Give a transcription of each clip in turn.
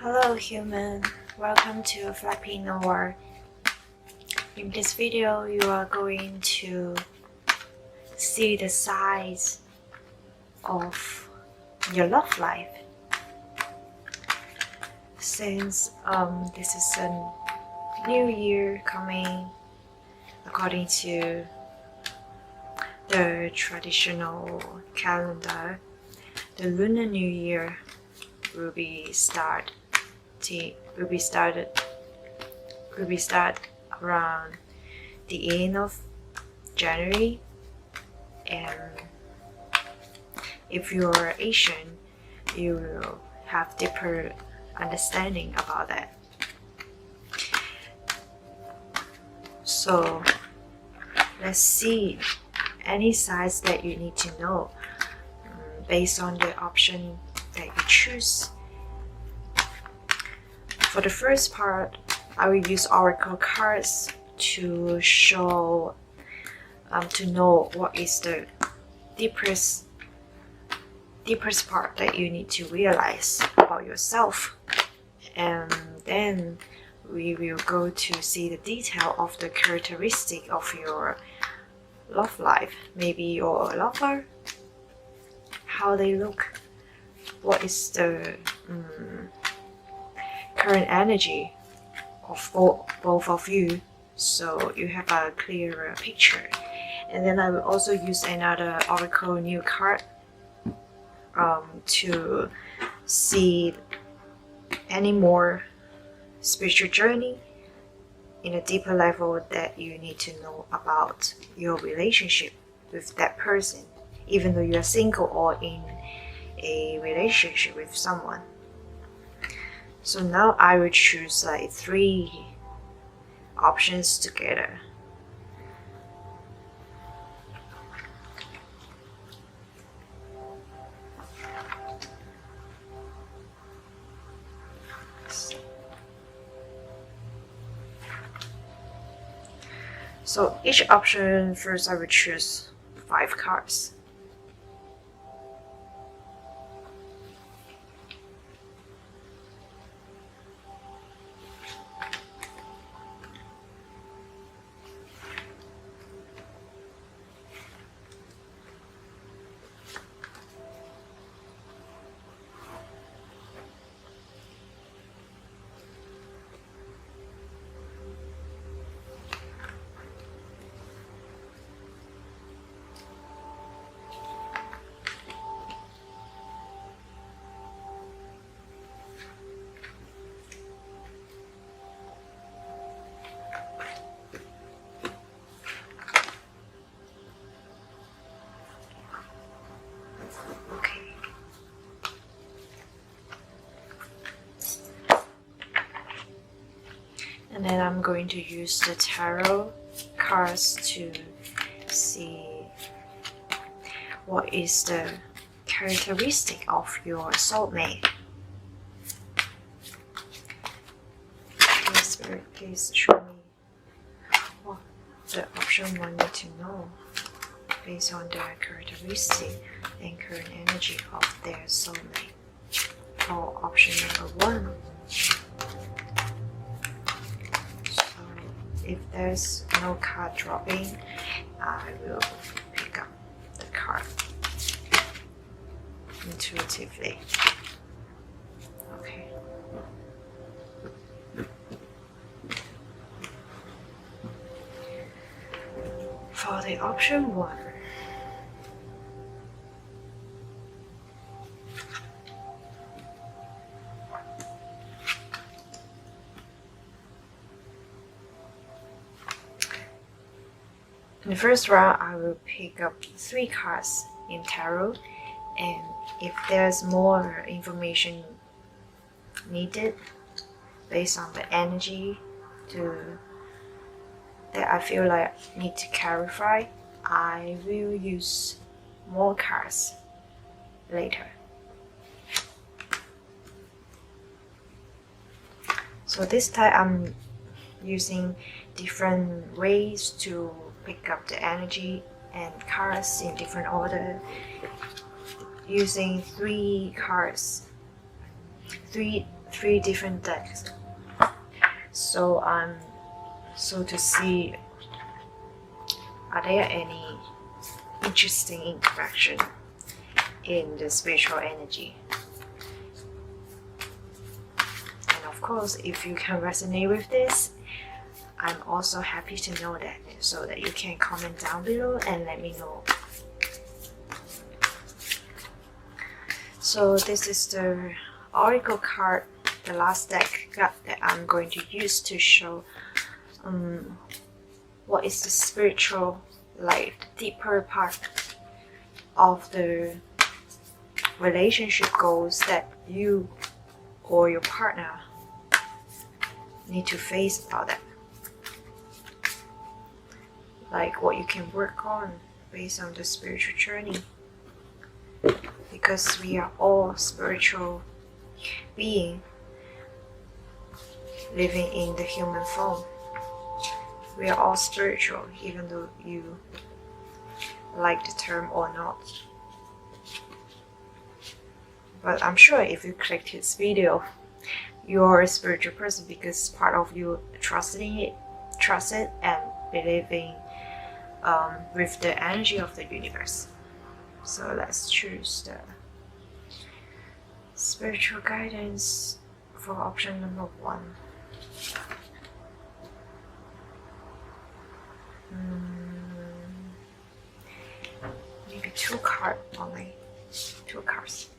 Hello human, welcome to Flappinova. In this video, you are going to see the size of your love life. Since this is a new year coming, according to the traditional calendar, the Lunar New Year will be start around the end of January, and if you're Asian, you will have deeper understanding about that. So let's see any size that you need to know based on the option that you choose. For the first part, I will use oracle cards to show, to know what is the deepest part that you need to realize about yourself, and then we will go to see the detail of the characteristic of your love life, maybe your lover, how they look, what is the current energy of both of you, so you have a clearer picture. And then I will also use another oracle new card to see any more spiritual journey in a deeper level that you need to know about your relationship with that person, even though you are single or in a relationship with someone. So now I will choose like 3 options together. So each option, first I will choose 5 cards. And then I'm going to use the tarot cards to see what is the characteristic of your soulmate. Spirit, please show me what the option 1 need to know based on their characteristic and current energy of their soulmate. For option number 1. If there's no card dropping, I will pick up the card intuitively. Okay. For the option 1, in the first round, I will pick up 3 cards in tarot, and if there's more information needed based on the energy that I feel like I need to clarify, I will use more cards later. So this time I'm using different ways to pick up the energy and cards in different order, using 3 cards, 3 different decks. So to see, are there any interesting interaction in the spiritual energy? And of course, if you can resonate with this, I'm also happy to know that, so that you can comment down below and let me know. So this is the Oracle card, the last deck that I'm going to use to show what is the spiritual, like the deeper part of the relationship goals that you or your partner need to face about that. Like what you can work on based on the spiritual journey. Because we are all spiritual beings living in the human form. We are all spiritual, even though you like the term or not. But I'm sure if you click this video, you're a spiritual person because part of you trust it and believing with the energy of the universe. So let's choose the spiritual guidance for option number 1. Maybe 2 cards only. 2 cards.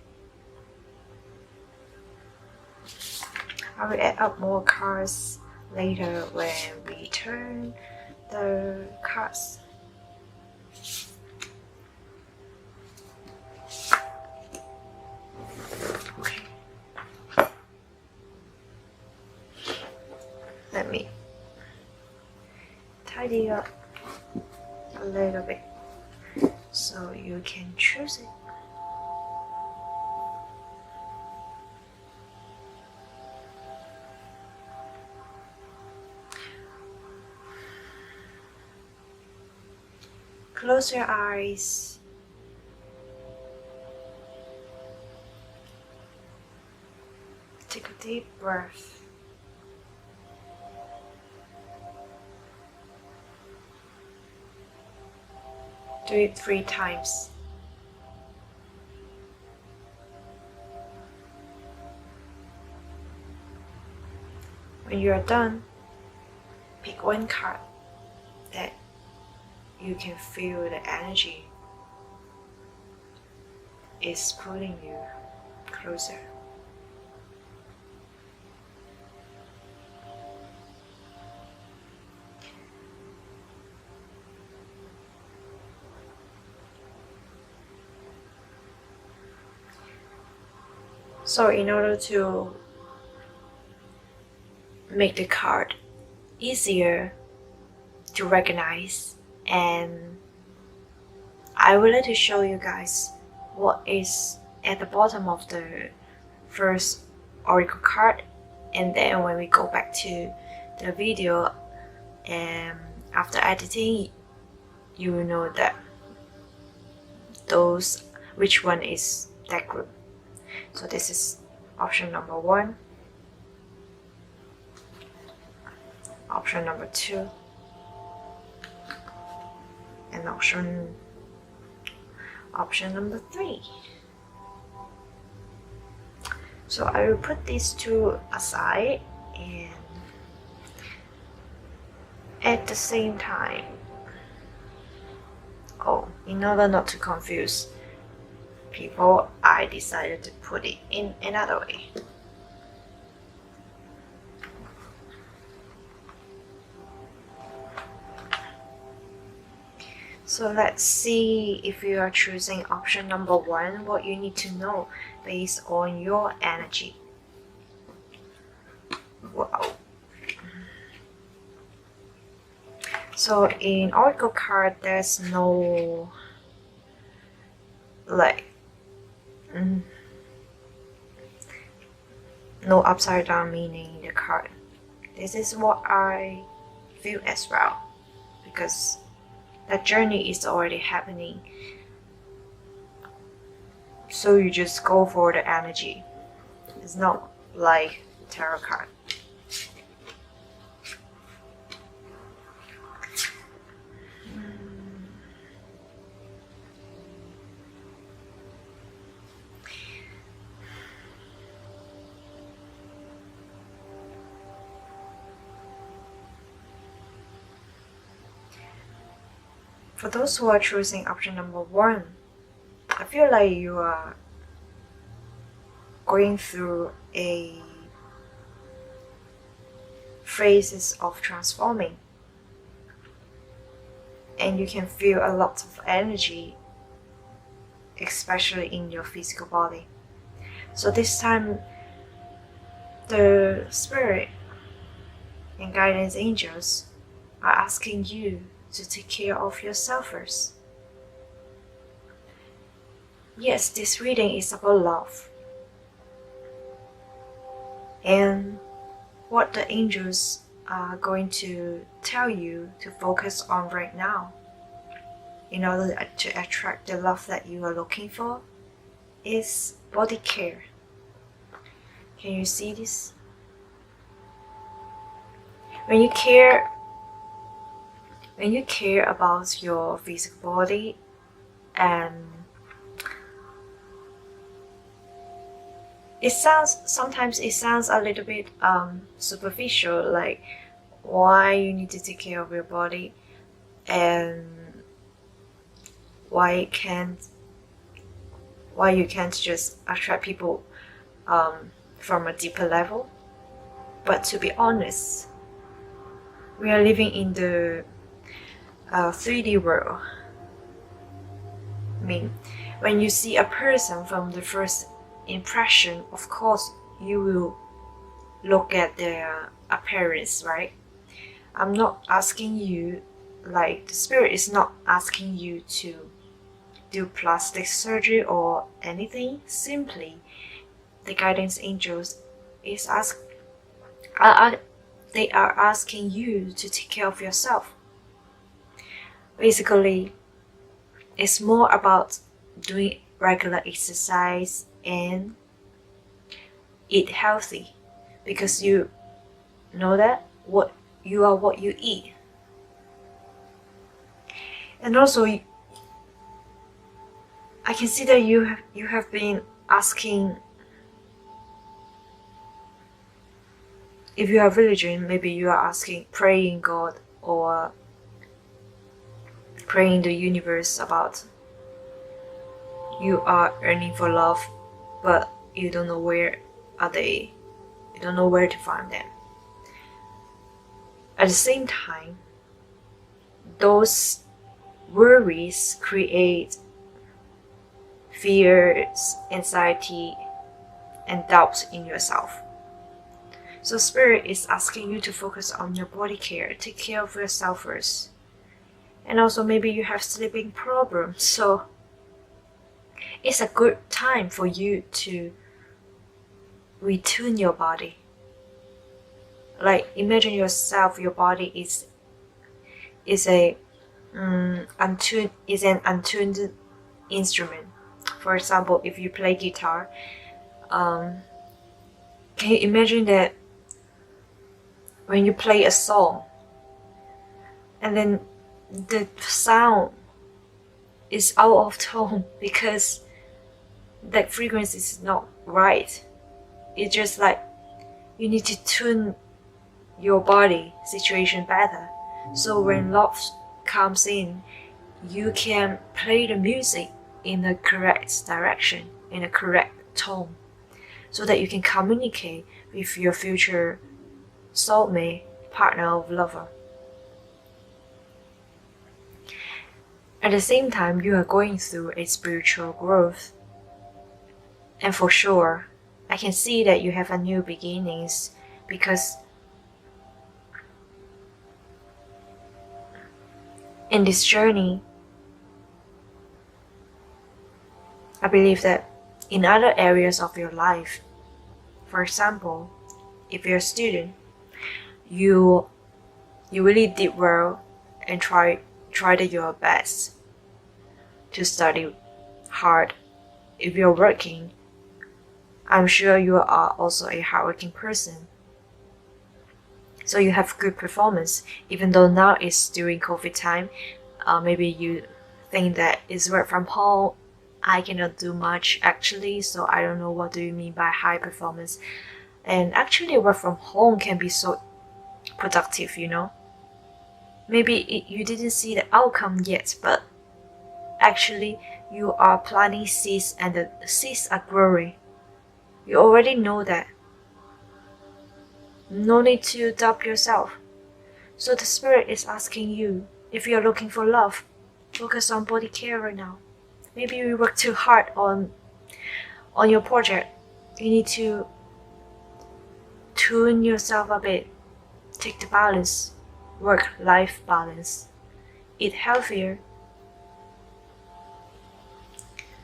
I will add up more cards later when we turn the cards. Okay. Let me tidy up a little bit so you can choose it. Close your eyes. Take a deep breath. Do it 3 times. When you are done, pick 1 card that you can feel the energy is pulling you closer. So in order to make the card easier to recognize, and I would like to show you guys what is at the bottom of the first oracle card, and then when we go back to the video and after editing, you will know that which one is that group. So this is option number 1, option number 2, and option number 3. So I will put these 2 aside, and at the same time, in order not to confuse people, I decided to put it in another way. So let's see, if you are choosing option number 1, what you need to know based on your energy. Wow. So in oracle card, there's no no upside down meaning in the card. This is what I feel as well, because that journey is already happening. So you just go for the energy. It's not like tarot card. For those who are choosing option number 1, I feel like you are going through a phases of transforming, and you can feel a lot of energy, especially in your physical body. So this time, the spirit and guidance angels are asking you to take care of yourself first. Yes, this reading is about love. And what the angels are going to tell you to focus on right now in order to attract the love that you are looking for is body care. Can you see this? When you care about your physical body, and sometimes it sounds a little bit superficial, like why you need to take care of your body and why you can't just attract people from a deeper level. But to be honest, we are living in the 3D world. I mean, when you see a person from the first impression, of course you will look at their appearance, right? I'm not asking you, like the spirit is not asking you to do plastic surgery or anything. Simply the guidance angels is they are asking you to take care of yourself. Basically, it's more about doing regular exercise and eat healthy, because you know that what you eat. And also, I can see that you have been asking, if you are religion, maybe you are asking, praying God or praying the universe about you are yearning for love, but you don't know where are they. You don't know where to find them. At the same time, those worries create fears, anxiety, and doubts in yourself. So Spirit is asking you to focus on your body care, take care of yourself first. And also maybe you have sleeping problems, so it's a good time for you to retune your body. Like imagine yourself, your body is an untuned instrument. For example, if you play guitar, can you imagine that when you play a song and then the sound is out of tone because that frequency is not right? It's just like you need to tune your body situation better, so when love comes in, you can play the music in the correct direction, in a correct tone, so that you can communicate with your future soulmate, partner or lover. At the same time, you are going through a spiritual growth, and for sure I can see that you have a new beginnings, because in this journey, I believe that in other areas of your life, for example, if you're a student, you really did well and tried your best to study hard. If you're working, I'm sure you are also a hardworking person. So you have good performance, even though now it's during COVID time. Maybe you think that it's work from home. I cannot do much actually, so I don't know what do you mean by high performance. And actually, work from home can be so productive, you know. Maybe you didn't see the outcome yet, but actually you are planting seeds and the seeds are growing. You already know that. No need to doubt yourself. So the spirit is asking you, if you're looking for love, focus on body care right now. Maybe you work too hard on your project. You need to tune yourself a bit. Take the balance, work-life balance. Eat healthier.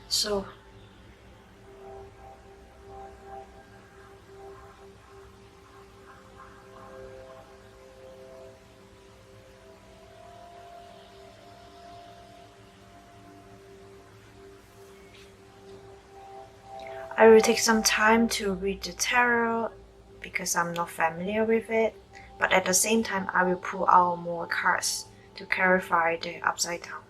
So I will take some time to read the tarot because I'm not familiar with it, but at the same time I will pull out more cards to clarify the upside down.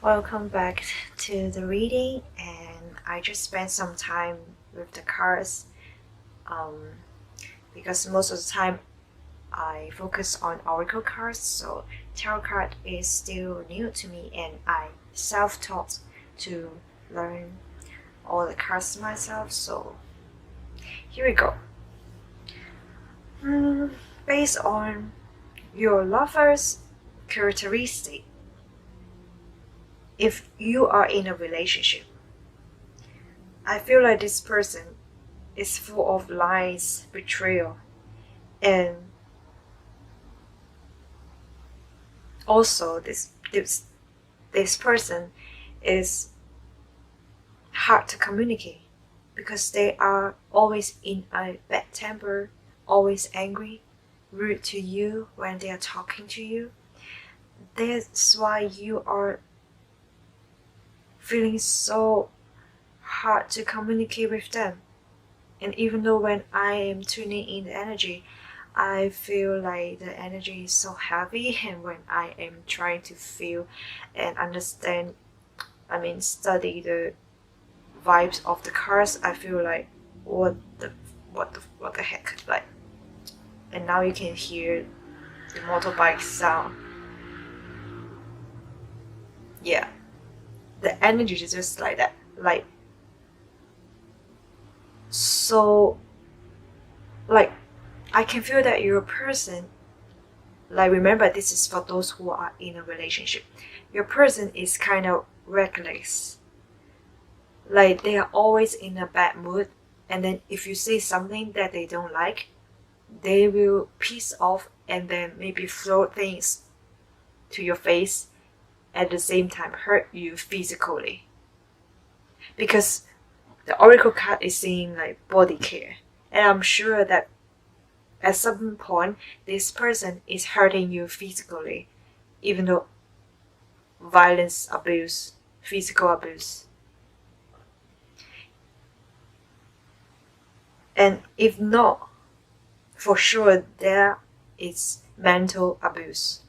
Welcome back to the reading, and I just spent some time with the cards because most of the time I focus on oracle cards, so tarot card is still new to me and I self-taught to learn all the cards myself, so here we go. Based on your lover's characteristic, if you are in a relationship, I feel like this person is full of lies, betrayal, and also this person is hard to communicate because they are always in a bad temper, always angry, rude to you when they are talking to you. That's why you are feeling so hard to communicate with them. And even though when I am tuning in the energy, I feel like the energy is so heavy, and when I am trying to feel and understand, study the vibes of the cards, I feel like what the heck, like. And now you can hear the motorbike sound. Yeah, the energy is just like that, like so, like I can feel that you're a person, like remember this is for those who are in a relationship. Your person is kind of reckless, like they are always in a bad mood, and then if you say something that they don't like, they will piss off and then maybe throw things to your face, at the same time hurt you physically. Because the oracle card is saying like body care, and I'm sure that at some point this person is hurting you physically, even though violence, abuse, physical abuse. And if not, for sure there is mental abuse.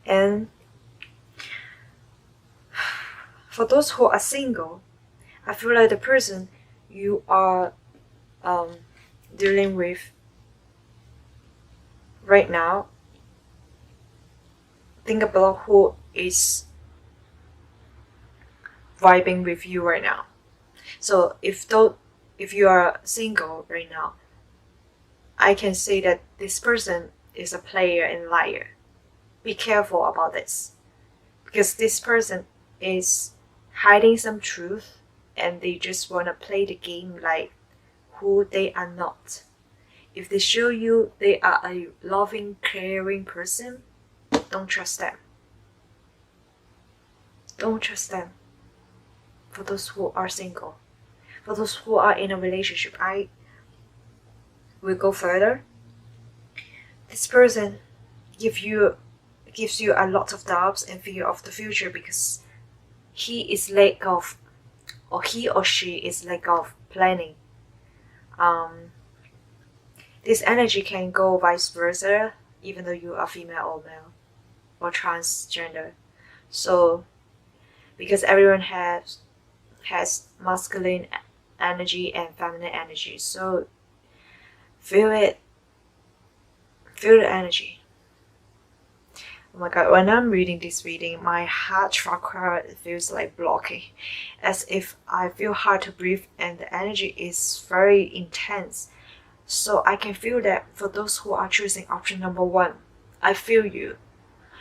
And for those who are single, I feel like the person you are dealing with right now, think about who is vibing with you right now. So if you are single right now, I can say that this person is a player and liar. Be careful about this, because this person is hiding some truth and they just want to play the game like who they are not. If they show you they are a loving, caring person, don't trust them. Don't trust them. For those who are single, for those who are in a relationship, I will go further. This person gives you a lot of doubts and fear of the future because he is lack of, or he or she is lack of planning. This energy can go vice versa, even though you are female or male or transgender. So, because everyone has masculine energy and feminine energy, so feel it. Feel the energy. Oh my god, when I'm reading this reading, my heart chakra feels like blocking, as if I feel hard to breathe and the energy is very intense. So I can feel that for those who are choosing option number 1, I feel you.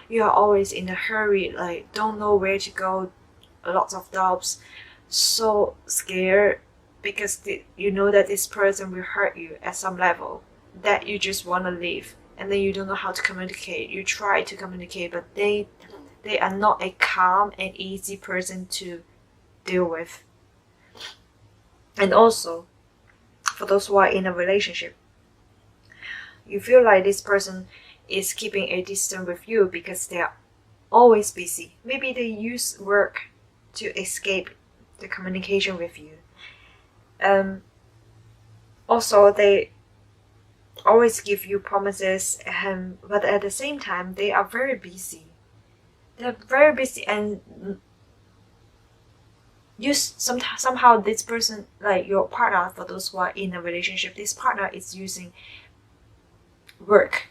You are always in a hurry, like don't know where to go, lots of doubts, so scared because you know that this person will hurt you at some level, that you just want to leave. And then you don't know how to communicate. You try to communicate, but they are not a calm and easy person to deal with. And also, for those who are in a relationship, you feel like this person is keeping a distance with you because they are always busy. Maybe they use work to escape the communication with you. Also, they always give you promises, but at the same time they are very busy. They're very busy, and somehow this person, like your partner, for those who are in a relationship, this partner is using work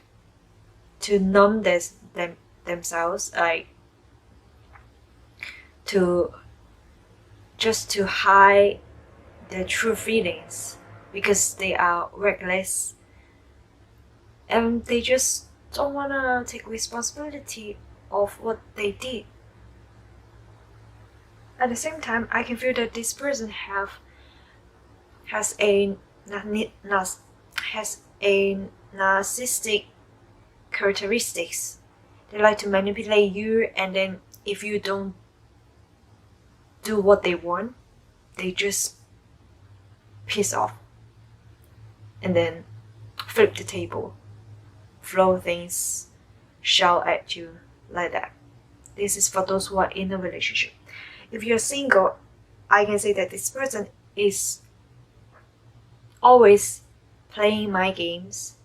to numb themselves, like to hide their true feelings because they are reckless. And they just don't want to take responsibility of what they did. At the same time, I can feel that this person has a narcissistic characteristics. They like to manipulate you, and then if you don't do what they want, they just piss off and then flip the table, throw things, shout at you like that. This is for those who are in a relationship. If you're single, I can say that this person is always playing mind games,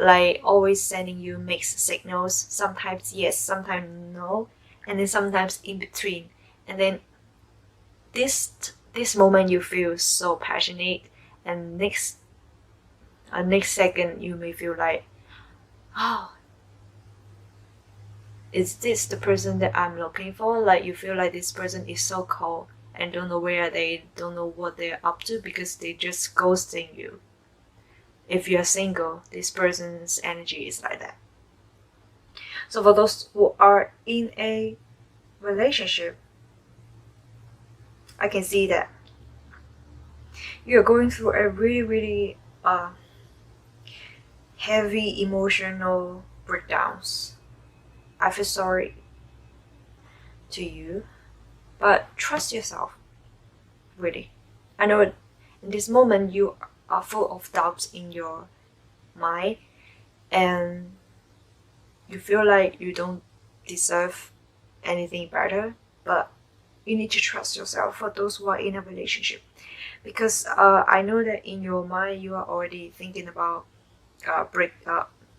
like always sending you mixed signals, sometimes yes, sometimes no, and then sometimes in between. And then this moment you feel so passionate, and next second you may feel like, oh, is this the person that I'm looking for? Like you feel like this person is so cold and don't know where they, don't know what they're up to because they just ghosting you. If you're single, this person's energy is like that. So for those who are in a relationship, I can see that you're going through a really heavy emotional breakdowns. I feel sorry to you, but trust yourself, really. I know in this moment you are full of doubts in your mind and you feel like you don't deserve anything better, but you need to trust yourself for those who are in a relationship, because I know that in your mind you are already thinking about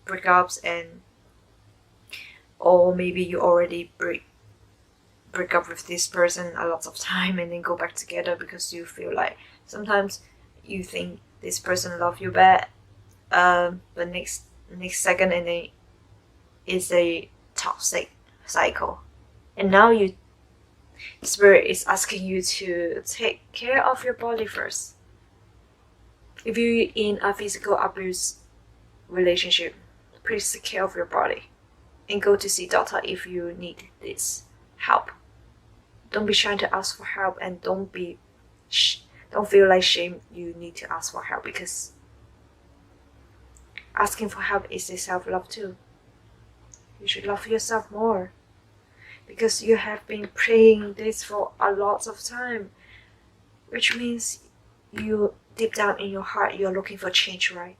breakups and or maybe you already break up with this person a lot of time and then go back together because you feel like sometimes you think this person love you back, but next second and then it's a toxic cycle. And now spirit is asking you to take care of your body first. If you're in a physical abuse relationship, please take care of your body and go to see doctor if you need this help. Don't be shy to ask for help, and don't feel like shame you need to ask for help, because asking for help is a self-love too. You should love yourself more, because you have been praying this for a lot of time, which means you deep down in your heart you're looking for change, right?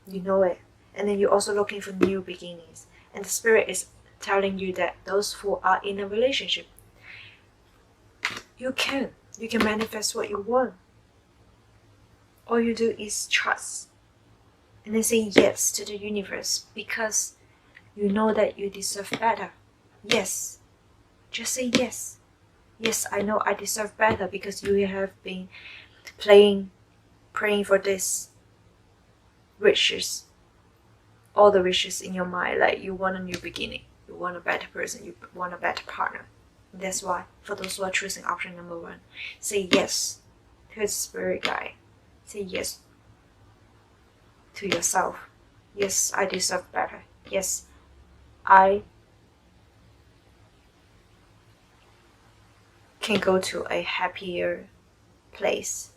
You know it. And then you're also looking for new beginnings, and the spirit is telling you that those who are in a relationship, you can manifest what you want. All you do is trust and then say yes to the universe, because you know that you deserve better. Yes, just say yes. Yes, I know I deserve better, because you have been praying for this wishes, all the wishes in your mind, like you want a new beginning, you want a better person, you want a better partner. And that's why, for those who are choosing option number 1, say yes to the spirit guide. Say yes to yourself. Yes, I deserve better. Yes, I can go to a happier place.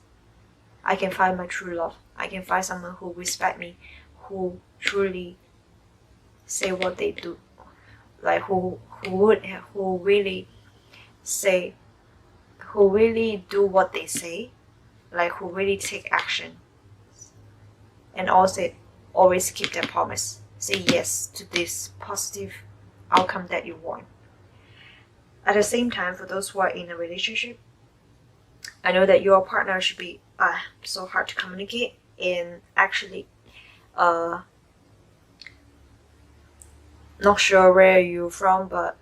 I can find my true love. I can find someone who respect me, who truly say what they do, like who really do what they say, like who really take action, and also always keep their promise. Say yes to this positive outcome that you want. At the same time, for those who are in a relationship, I know that your partner should be so hard to communicate, and actually not sure where you're from, but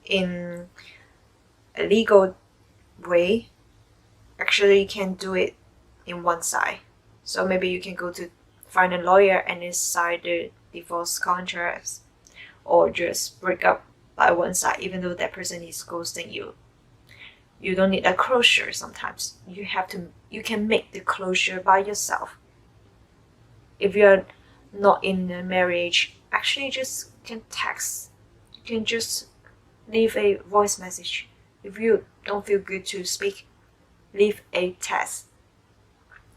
in a legal way, actually you can do it in one side. So maybe you can go to find a lawyer and then sign the divorce contracts, or just break up by one side, even though that person is ghosting you. You don't need a closure. Sometimes you can make the closure by yourself. If you're not in a marriage, actually just can text. You can just leave a voice message. If you don't feel good to speak, leave a text,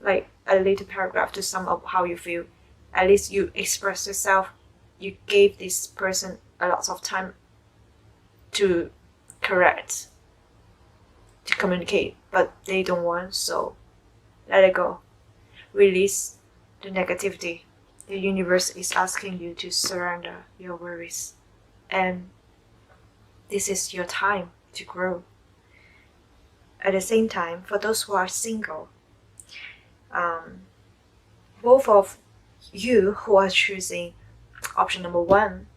like a little paragraph to sum up how you feel. At least you express yourself. You gave this person a lot of time to communicate, but they don't want, so let it go. Release the negativity. The universe is asking you to surrender your worries, and this is your time to grow. At the same time, for those who are single, both of you who are choosing option number 1,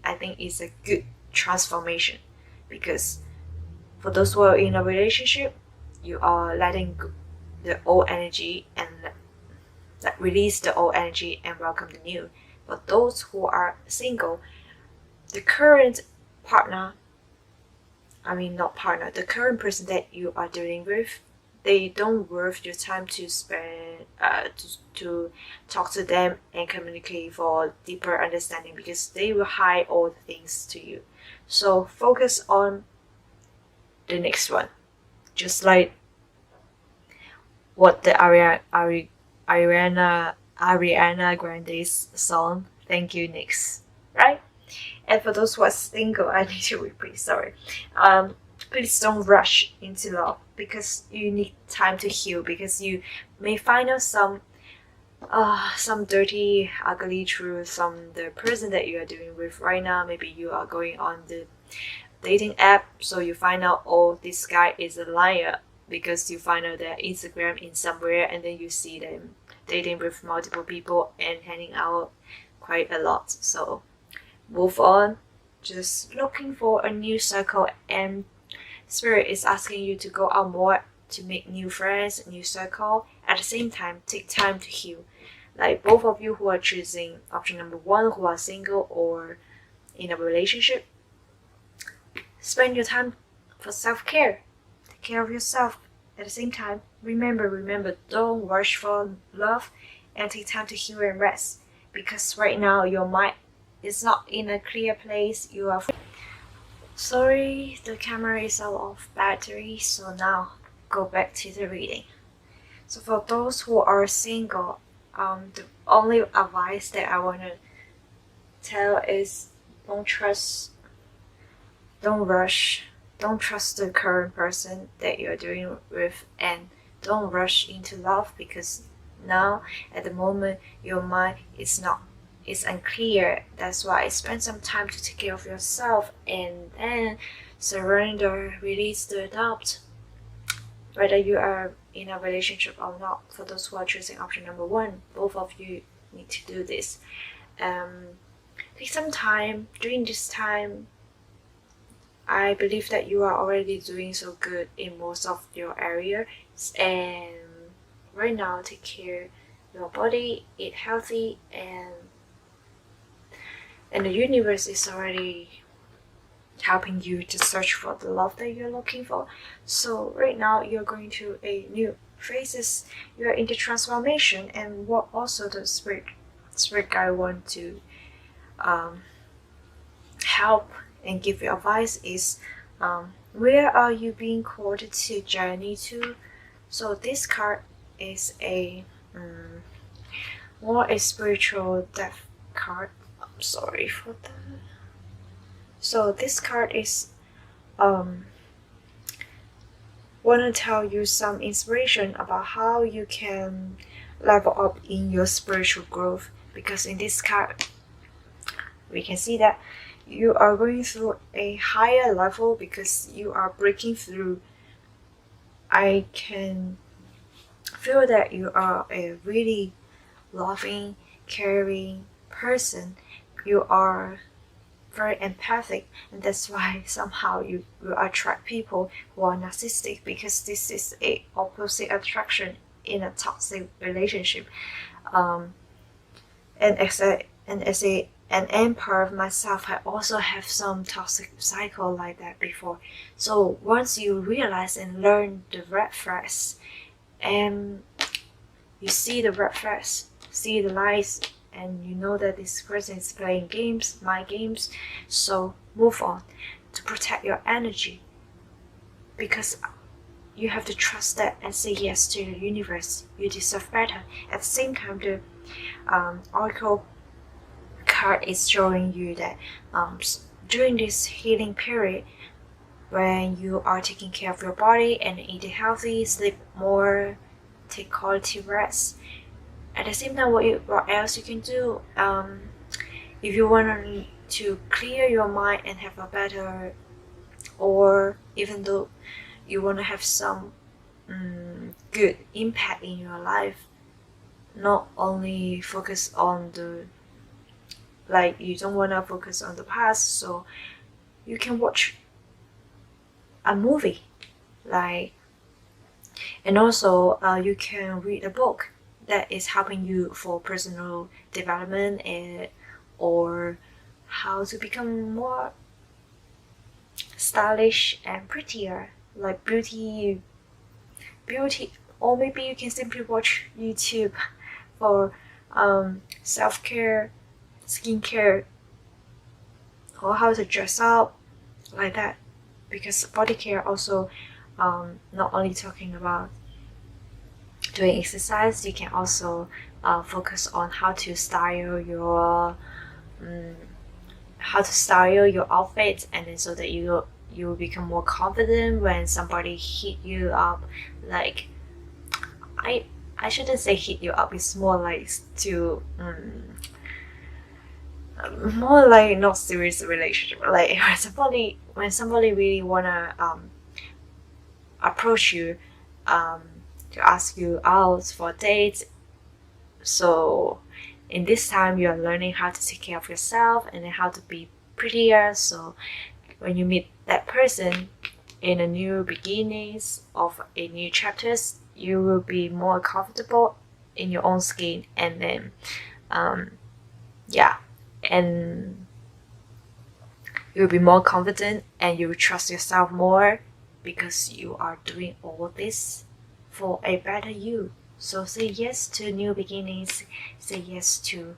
I think is a good transformation, because for those who are in a relationship, you are letting go the old energy and release the old energy and welcome the new. But those who are single, the current partner, the current person that you are dealing with, they don't worth your time to spend to talk to them and communicate for deeper understanding, because they will hide all the things to you. So focus on the next one, just like what the Ariana Grande's song "Thank You Next," right? And for those who are single, I need to repeat. Sorry. Please don't rush into love, because you need time to heal. Because you may find out some dirty, ugly truth from the person that you are dealing with right now. Maybe you are going on the dating app, so you find out, oh, this guy is a liar, because you find out their Instagram in somewhere, and then you see them dating with multiple people and hanging out quite a lot. So move on, just looking for a new circle, and Spirit is asking you to go out more to make new friends, new circle. At the same time, take time to heal. Like both of you who are choosing option number 1, who are single or in a relationship, spend your time for self-care. Take care of yourself. At the same time, remember, don't rush for love, and take time to heal and rest. Because right now your mind is not in a clear place. You are sorry, the camera is out of battery, so now go back to the reading. So for those who are single, the only advice that I want to tell is don't rush, don't trust the current person that you're doing with, and don't rush into love, because now at the moment your mind is unclear. That's why spend some time to take care of yourself, and then surrender, release the doubt, whether you are in a relationship or not. For those who are choosing option number 1, both of you need to do this. Take some time. During this time, I believe that you are already doing so good in most of your areas, and right now take care of your body, eat healthy, and the universe is already helping you to search for the love that you're looking for. So right now you're going to a new phases, you're into transformation. And what also the spirit guide want to help and give you advice is, where are you being called to journey to? So this card is a more a spiritual depth card. I'm sorry for that. So this card is want to tell you some inspiration about how you can level up in your spiritual growth, because in this card we can see that you are going through a higher level because you are breaking through. I can feel that you are a really loving, caring person. You are very empathic, and that's why somehow you attract people who are narcissistic, because this is a opposite attraction in a toxic relationship. And as an empath myself, I also have some toxic cycle like that before. So once you realize and learn the red flags, and you see the red flags, see the lies, and you know that this person is playing games, mind games, so move on to protect your energy, because you have to trust that and say yes to the universe. You deserve better. At the same time, the oracle card is showing you that during this healing period, when you are taking care of your body and eating healthy, sleep more, take quality rest. At the same time, what else you can do, if you want to clear your mind and have a better, or even though you want to have some good impact in your life, not only focus on the, like, you don't want to focus on the past, so you can watch a movie, like, and also you can read a book that is helping you for personal development, or how to become more stylish and prettier, like beauty, or maybe you can simply watch YouTube for self-care, skincare, or how to dress up, like that. Because body care also not only talking about doing exercise, you can also focus on how to style your outfit, and then so that you will become more confident when somebody hit you up. Like, I shouldn't say hit you up, it's more like to more like not serious relationship, like when somebody really wanna approach you to ask you out for dates. So in this time you are learning how to take care of yourself and then how to be prettier. So when you meet that person in a new beginnings of a new chapters, you will be more comfortable in your own skin, and then and you'll be more confident and you will trust yourself more because you are doing all this for a better you. So say yes to new beginnings, say yes to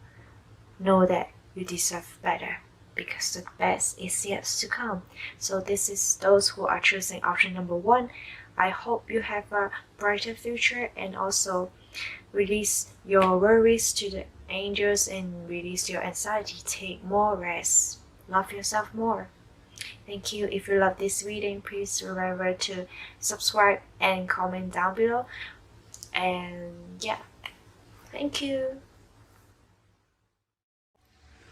know that you deserve better because the best is yet to come. So this is those who are choosing option number 1. I hope you have a brighter future and also release your worries to the angels and release your anxiety. Take more rest. Love yourself more. Thank you. If you love this reading, please remember to subscribe and comment down below. And yeah, thank you.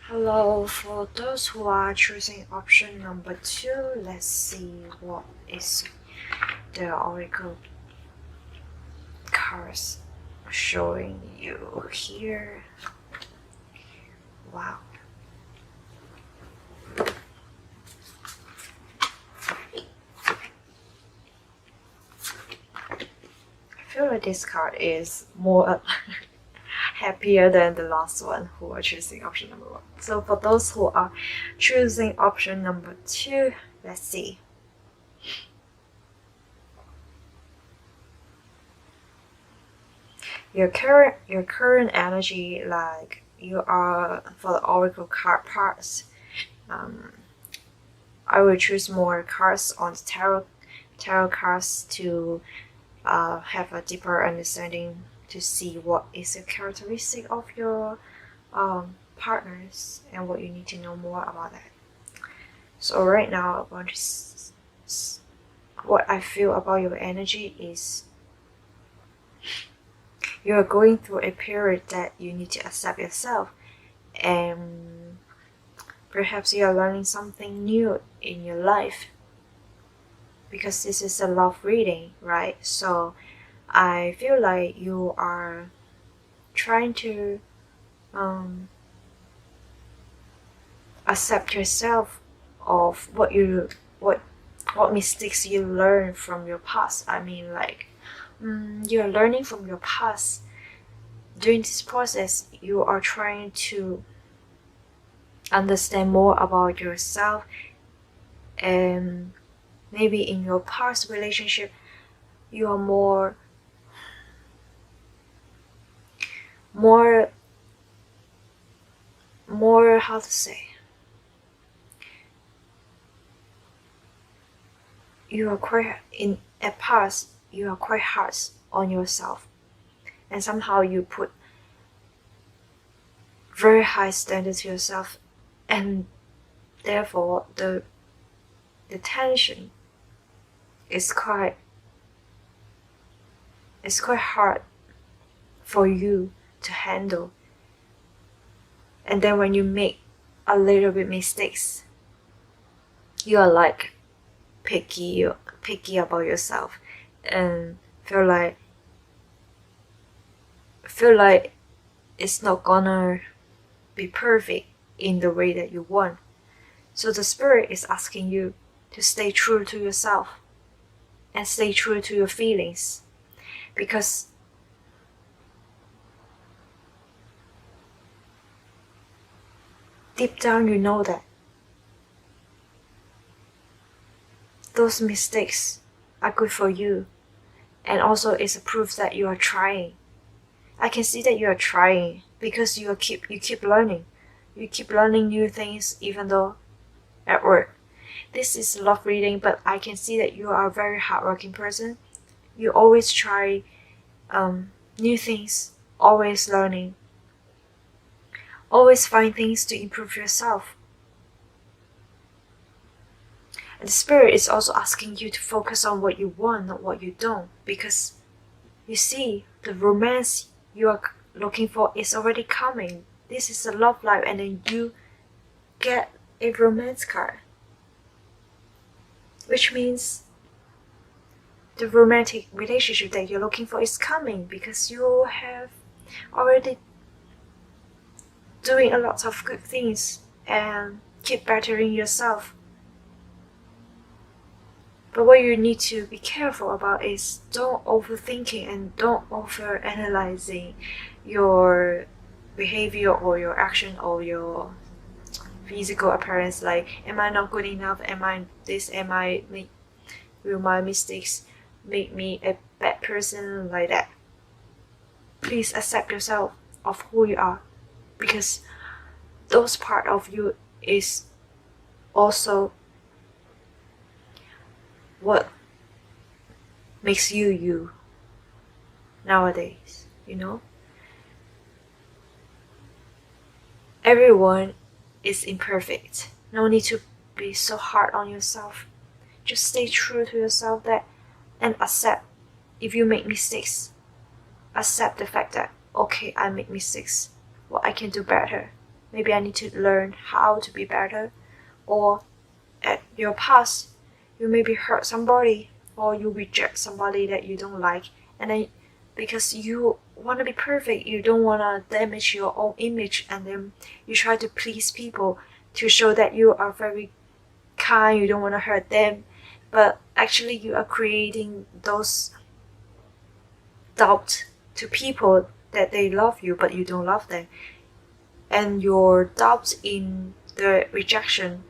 Hello, for those who are choosing option number 2, let's see what is the oracle cards showing you here. Wow. I feel like this card is more happier than the last one who are choosing option number 1. So for those who are choosing option number 2, let's see. Your current energy, like you are for the oracle card parts. I will choose more cards on the tarot cards to have a deeper understanding to see what is the characteristic of your partners and what you need to know more about that. So right now, what I feel about your energy is you are going through a period that you need to accept yourself, and perhaps you are learning something new in your life, because this is a love reading, right? So I feel like you are trying to accept yourself of what mistakes you learned from your past. I mean, like you're learning from your past. During this process, you are trying to understand more about yourself, and maybe in your past relationship you are more how to say, you are quite at past you are quite hard on yourself, and somehow you put very high standards to yourself, and therefore the tension is quite hard for you to handle. And then when you make a little bit mistakes, you are like picky about yourself and feel like it's not gonna be perfect in the way that you want. So the spirit is asking you to stay true to yourself and stay true to your feelings, because deep down you know that those mistakes are good for you, and also it's a proof that you are trying. I can see that you are trying because you keep learning. You keep learning new things even though at work. This is a love reading, but I can see that you are a very hardworking person. You always try new things, always learning, always find things to improve yourself. And the spirit is also asking you to focus on what you want, not what you don't, because you see, the romance you are looking for is already coming. This is a love life, and then you get a romance card, which means the romantic relationship that you're looking for is coming, because you have already doing a lot of good things and keep bettering yourself. But what you need to be careful about is don't overthinking and don't over analyzing your behavior or your action or your physical appearance. Like, am I not good enough? Am I this? Will my mistakes make me a bad person? Like that. Please accept yourself of who you are, because those part of you is also what makes you you nowadays, you know? Everyone is imperfect. No need to be so hard on yourself. Just stay true to yourself and accept if you make mistakes. Accept the fact that, okay, I make mistakes. Well, I can do better. Maybe I need to learn how to be better. Or at your past, you maybe hurt somebody or you reject somebody that you don't like, and then because you want to be perfect, you don't want to damage your own image, and then you try to please people to show that you are very kind, you don't want to hurt them, but actually you are creating those doubt to people that they love you but you don't love them, and your doubts in the rejection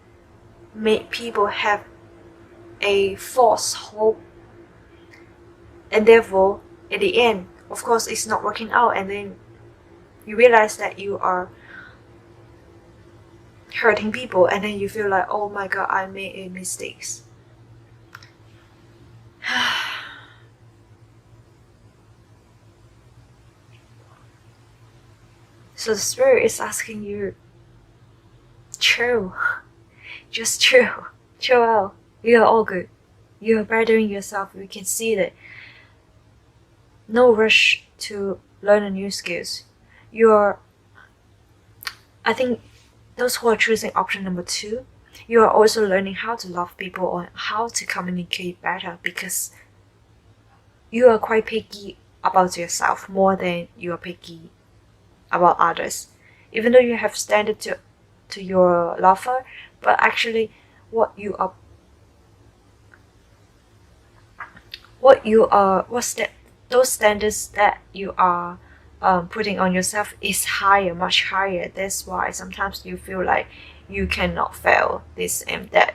make people have a false hope, and therefore at the end, of course, it's not working out, and then you realize that you are hurting people, and then you feel like, oh my god, I made a mistake. So the spirit is asking you, chill, just chill out. You are all good. You are bettering yourself. We can see that. No rush to learn a new skills. I think those who are choosing option number 2, you are also learning how to love people or how to communicate better, because you are quite picky about yourself more than you are picky about others. Even though you have standard to your lover, but actually those standards that you are putting on yourself is higher, much higher. That's why sometimes you feel like you cannot fail this and that.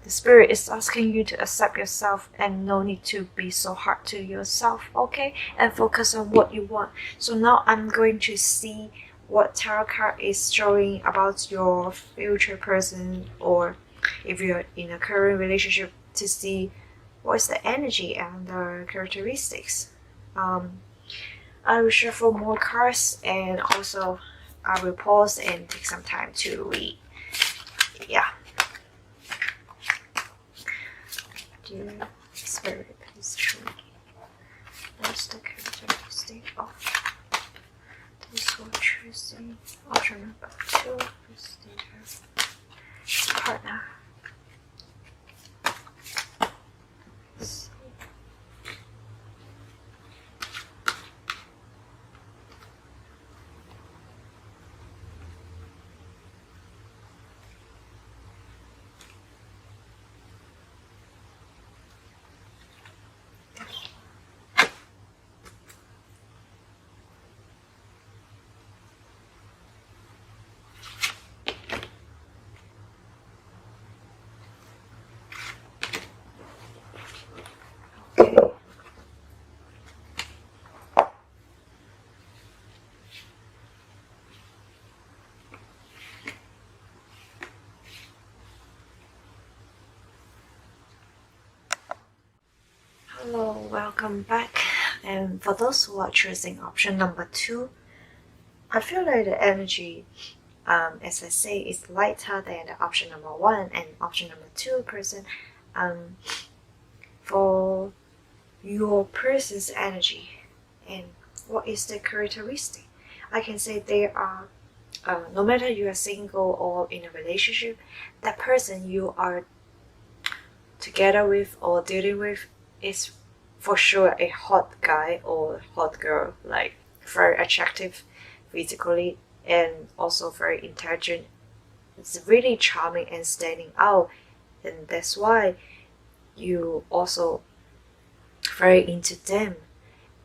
The spirit is asking you to accept yourself and no need to be so hard to yourself, okay? And focus on what you want. So now I'm going to see what tarot card is showing about your future person, or if you're in a current relationship, to see what's the energy and the characteristics. I will shuffle more cards, and also I will pause and take some time to read. Yeah. Dear Spirit, please show me what's the characteristic of those who are choosing option number 2, please their partner. Hello, welcome back. And for those who are choosing option number 2, I feel like the energy, as I say, is lighter than the option number 1 and option number 2 person. For your person's energy and what is the characteristic, I can say they are, no matter you are single or in a relationship, that person you are together with or dealing with is for sure a hot guy or hot girl, like very attractive physically and also very intelligent. It's really charming and standing out, and that's why you also very into them.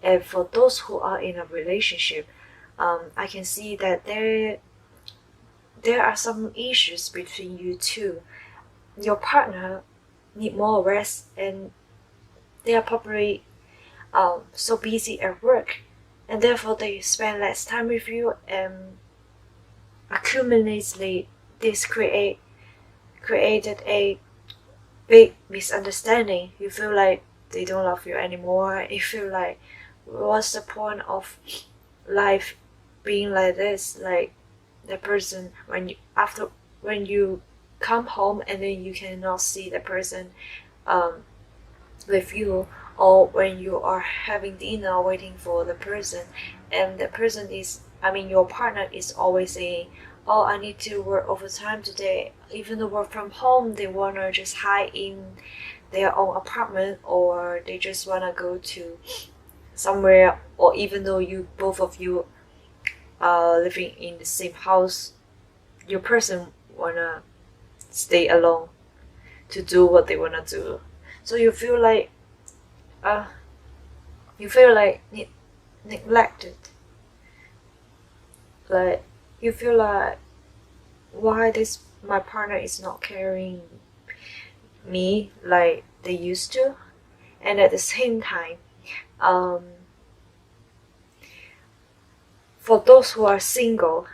And for those who are in a relationship, I can see that there are some issues between you two. Your partner need more rest, and they are probably so busy at work, and therefore they spend less time with you, and accumulatively this created a big misunderstanding. You feel like they don't love you anymore. You feel like, what's the point of life being like this? Like, the person, when you come home and then you cannot see the person with you, or when you are having dinner waiting for the person, and the person is, your partner is always saying, oh, I need to work overtime today. Even though work from home, they wanna just hide in their own apartment, or they just wanna go to somewhere, or even though both of you are living in the same house, your person wanna stay alone to do what they wanna do. So you feel like neglected. Like, you feel like, why my partner is not carrying me like they used to. And at the same time, for those who are single,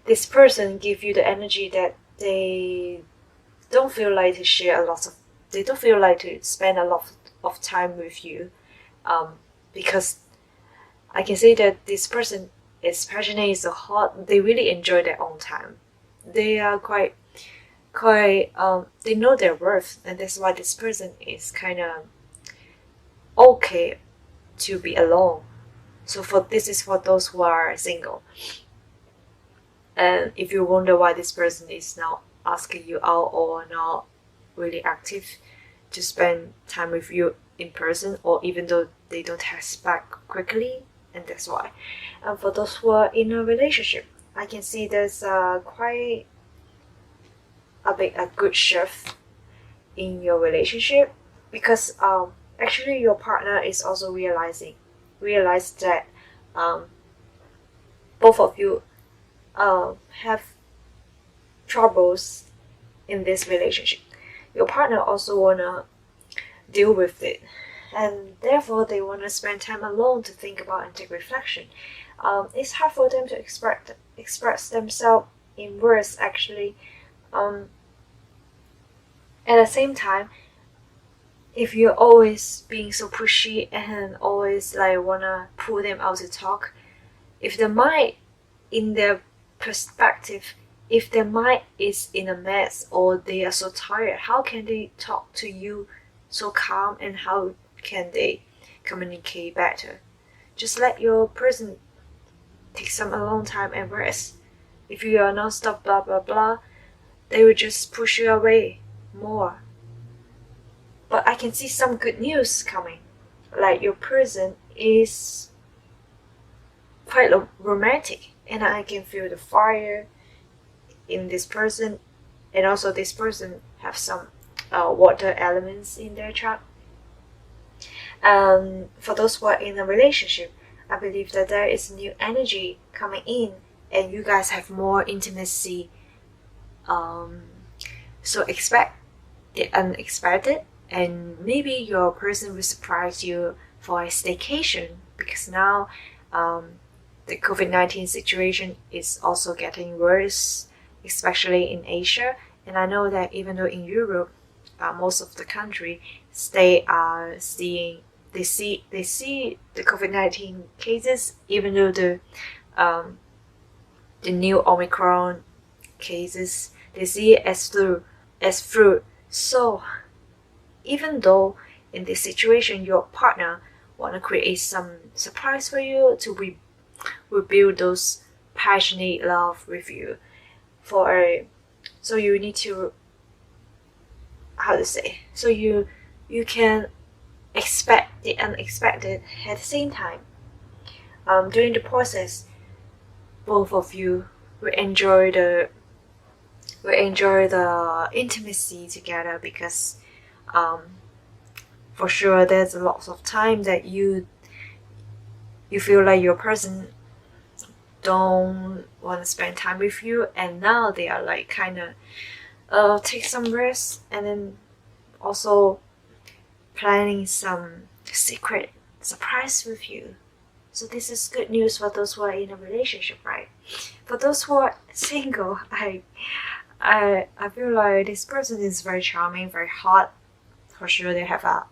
this person give you the energy that they don't feel like to share they don't feel like to spend a lot of time with you, because I can say that this person is passionate, is hot, they really enjoy their own time. They are quite they know their worth, and that's why this person is kind of okay to be alone. So this is for those who are single. And if you wonder why this person is not asking you out or not really active to spend time with you in person, or even though they don't text back quickly, and that's why. And for those who are in a relationship, I can see there's quite a good shift in your relationship, because actually your partner is also realize that both of you have troubles in this relationship. Your partner also wanna deal with it, and therefore they wanna spend time alone to think about and take reflection. It's hard for them to express themselves in words, actually. At the same time, if you're always being so pushy and always like wanna pull them out to talk, if their mind, in their perspective, if their mind is in a mess or they are so tired, how can they talk to you so calm, and how can they communicate better? Just let your person take some alone time and rest. If you are non-stop blah blah blah, they will just push you away more. But I can see some good news coming. Like, your person is quite romantic, and I can feel the fire in this person, and also this person have some water elements in their chart. For those who are in a relationship, I believe that there is new energy coming in, and you guys have more intimacy. So expect the unexpected, and maybe your person will surprise you for a staycation, because now the COVID-19 situation is also getting worse, especially in Asia. And I know that even though in Europe, most of the country, they see the COVID-19 cases, even though the new Omicron cases, they see it as flu. So even though in this situation your partner want to create some surprise for you to rebuild those passionate love with you, so you need to, so you can expect the unexpected at the same time. During the process, both of you will enjoy the intimacy together, because for sure there's lots of time that you feel like your person don't want to spend time with you, and now they are like kind of take some rest, and then also planning some secret surprise with you. So this is good news for those who are in a relationship, right? For those who are single, I feel like this person is very charming, very hot. For sure they have a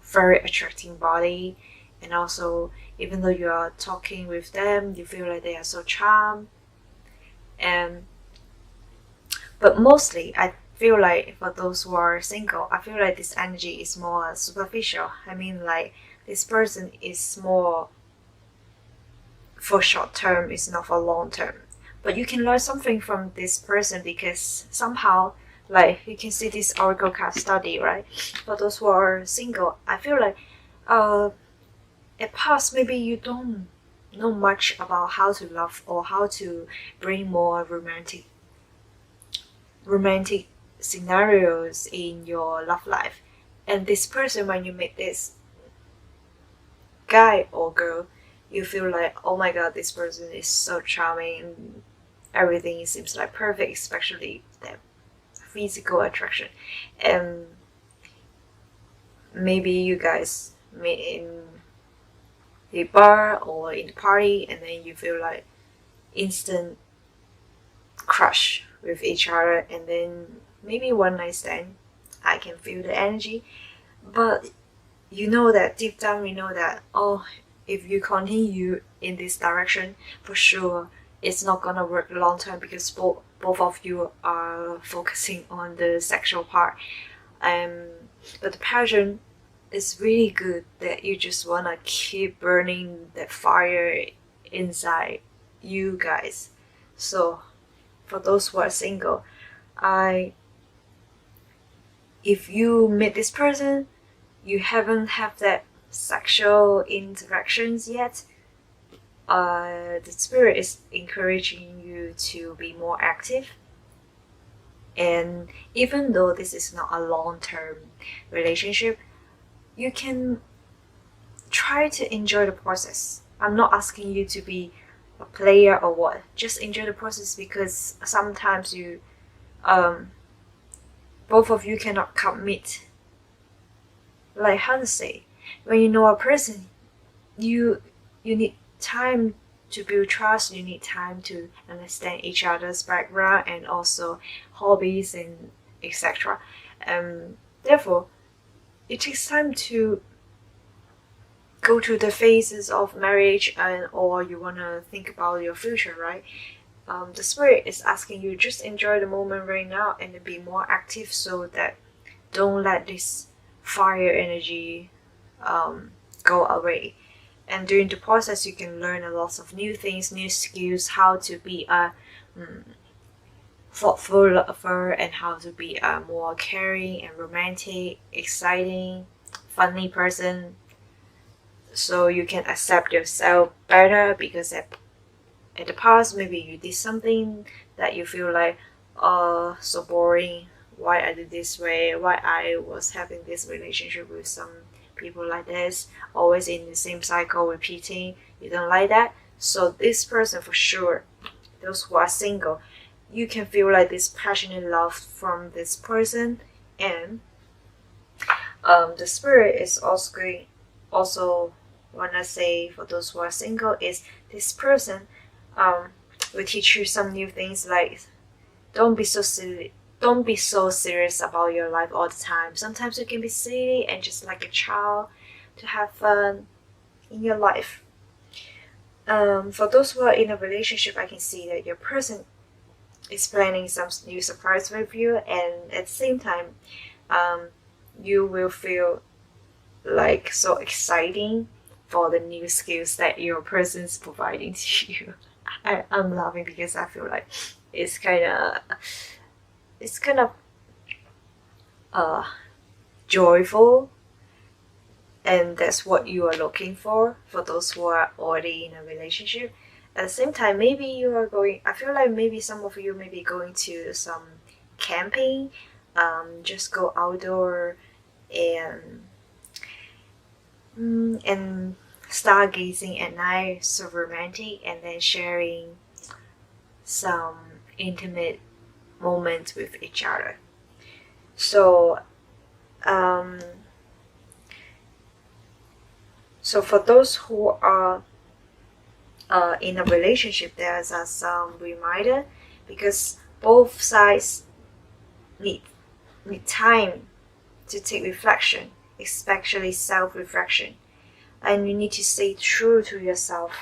very attracting body, and also even though you are talking with them, you feel like they are so charmed. But mostly I feel like for those who are single, I feel like this energy is more superficial. I mean, like, this person is more for short term, it's not for long term. But you can learn something from this person, because somehow, like, you can see this oracle card study, right? For those who are single, I feel like at past maybe you don't know much about how to love or how to bring more romantic scenarios in your love life. And this person, when you meet this guy or girl, you feel like, oh my god, this person is so charming, everything seems like perfect, especially that physical attraction. And maybe you guys meet in the bar or in the party, and then you feel like instant crush with each other, and then maybe one night stand. I can feel the energy, but you know that deep down we know that, oh, if you continue in this direction, for sure it's not gonna work long term, because both of you are focusing on the sexual part. But the passion is really good, that you just wanna keep burning that fire inside you guys. So for those who are single, if you meet this person, you haven't have that sexual interactions yet, the spirit is encouraging you to be more active. And even though this is not a long-term relationship, you can try to enjoy the process. I'm not asking you to be a player or what, just enjoy the process, because sometimes you both of you cannot commit. Like, how to say, when you know a person, you need time to build trust, you need time to understand each other's background and also hobbies and etc. Therefore, it takes time to go through the phases of marriage, and or you want to think about your future, right? The spirit is asking you just enjoy the moment right now and be more active, so that don't let this fire energy go away. And during the process, you can learn a lot of new things, new skills, how to be a thoughtful lover, and how to be a more caring and romantic, exciting, funny person, so you can accept yourself better. Because at the past, maybe you did something that you feel like, oh, so boring, why I did this way, why I was having this relationship with some people like this, always in the same cycle repeating. You don't like that. So this person, for sure, those who are single, you can feel like this passionate love from this person. And the spirit is also wanna say, for those who are single, is this person will teach you some new things, like, don't be so silly. Don't be so serious about your life all the time. Sometimes you can be silly and just like a child, to have fun in your life. For those who are in a relationship, I can see that your person is planning some new surprise with you, and at the same time, you will feel like so exciting for the new skills that your person is providing to you. I'm laughing because I feel like it's kind of joyful, and that's what you are looking for those who are already in a relationship. at the same time, maybe you are going, I feel like maybe some of you may be going to some camping, just go outdoor and stargazing at night, so romantic, and then sharing some intimate moments with each other. So so for those who are in a relationship, there's some reminder, because both sides need time to take reflection, especially self-reflection. And you need to stay true to yourself,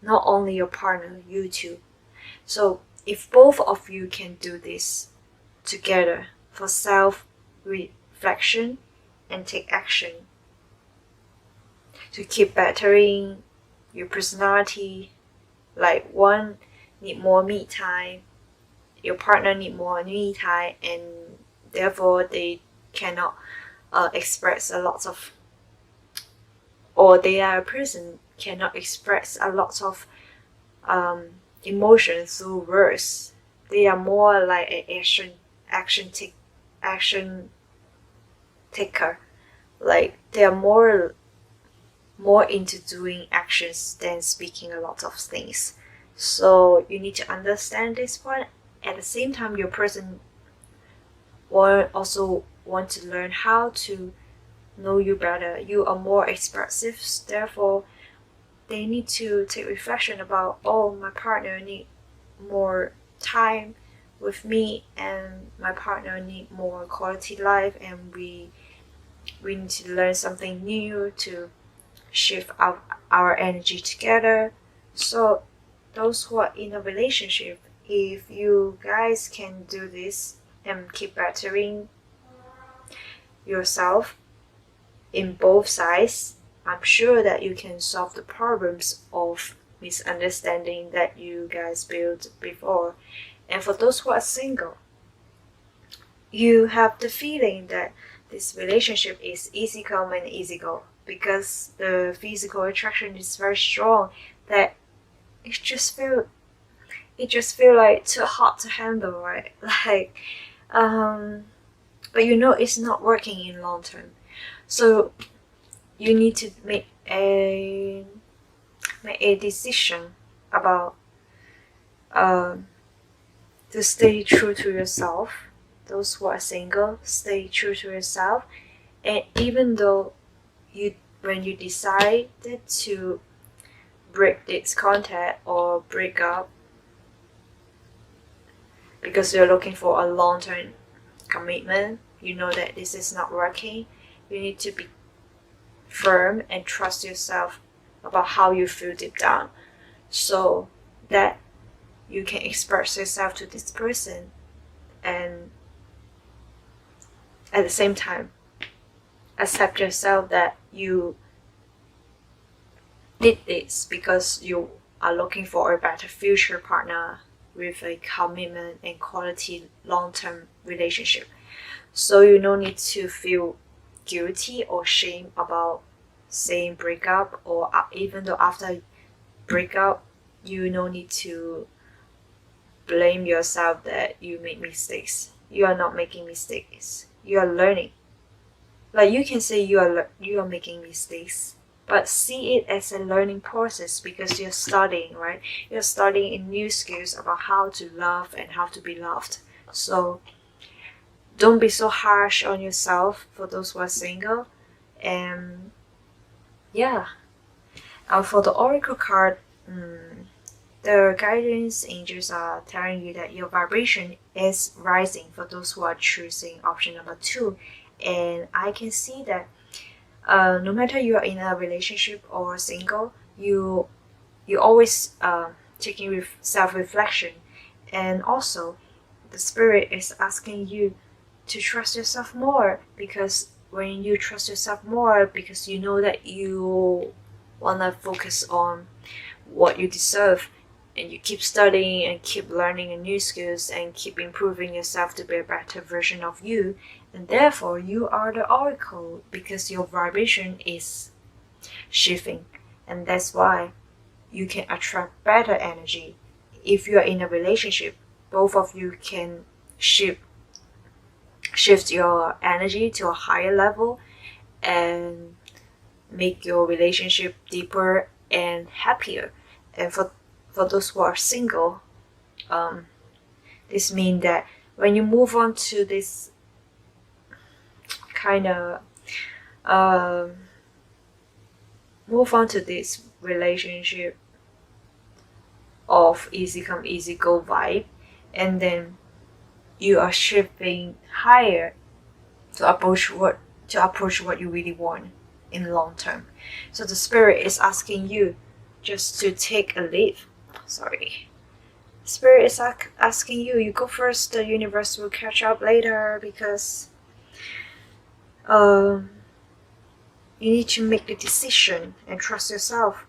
not only your partner, you too. So if both of you can do this together for self-reflection and take action to keep bettering your personality, like one need more me time, your partner need more me time, and therefore they cannot express a lot of, or they are a person cannot express a lot of emotions through words. They are more like an action taker. Like they are more into doing actions than speaking a lot of things. So you need to understand this point. At the same time, your person also want to learn how to know you better. You are more expressive, therefore they need to take reflection about, oh, my partner need more time with me, and my partner need more quality life, and we need to learn something new to shift our energy together. So those who are in a relationship, if you guys can do this and keep bettering yourself in both sides, I'm sure that you can solve the problems of misunderstanding that you guys built before. And for those who are single, you have the feeling that this relationship is easy come and easy go, because the physical attraction is very strong, that it just feel like too hot to handle, right? Like but you know it's not working in long term. So you need to make a decision about to stay true to yourself. Those who are single, stay true to yourself. And even though when you decided to break this contact or break up because you're looking for a long-term commitment, you know that this is not working, you need to be firm and trust yourself about how you feel deep down, so that you can express yourself to this person, and at the same time accept yourself that you did this because you are looking for a better future partner with a commitment and quality long-term relationship. So you don't need to feel guilty or shame about saying breakup, or even though after breakup you don't need to blame yourself that you make mistakes. You are not making mistakes, you are learning. Like you can say you are making mistakes, but see it as a learning process, because you're studying, right? You're studying in new skills about how to love and how to be loved. So don't be so harsh on yourself for those who are single. And yeah, for the oracle card, the guidance angels are telling you that your vibration is rising for those who are choosing option number 2. And I can see that no matter you are in a relationship or single, you always taking with self-reflection. And also the spirit is asking you to trust yourself more, because when you trust yourself more, because you know that you want to focus on what you deserve, and you keep studying and keep learning new skills and keep improving yourself to be a better version of you, and therefore you are the oracle, because your vibration is shifting. And that's why you can attract better energy. If you are in a relationship, both of you can shift your energy to a higher level and make your relationship deeper and happier. And for those who are single, this means that when you move on to this kind of relationship of easy come easy go vibe, and then you are shifting higher to approach what you really want in the long term. So the spirit is asking you just to take a leap. Spirit is asking you go first, the universe will catch up later, because you need to make the decision and trust yourself.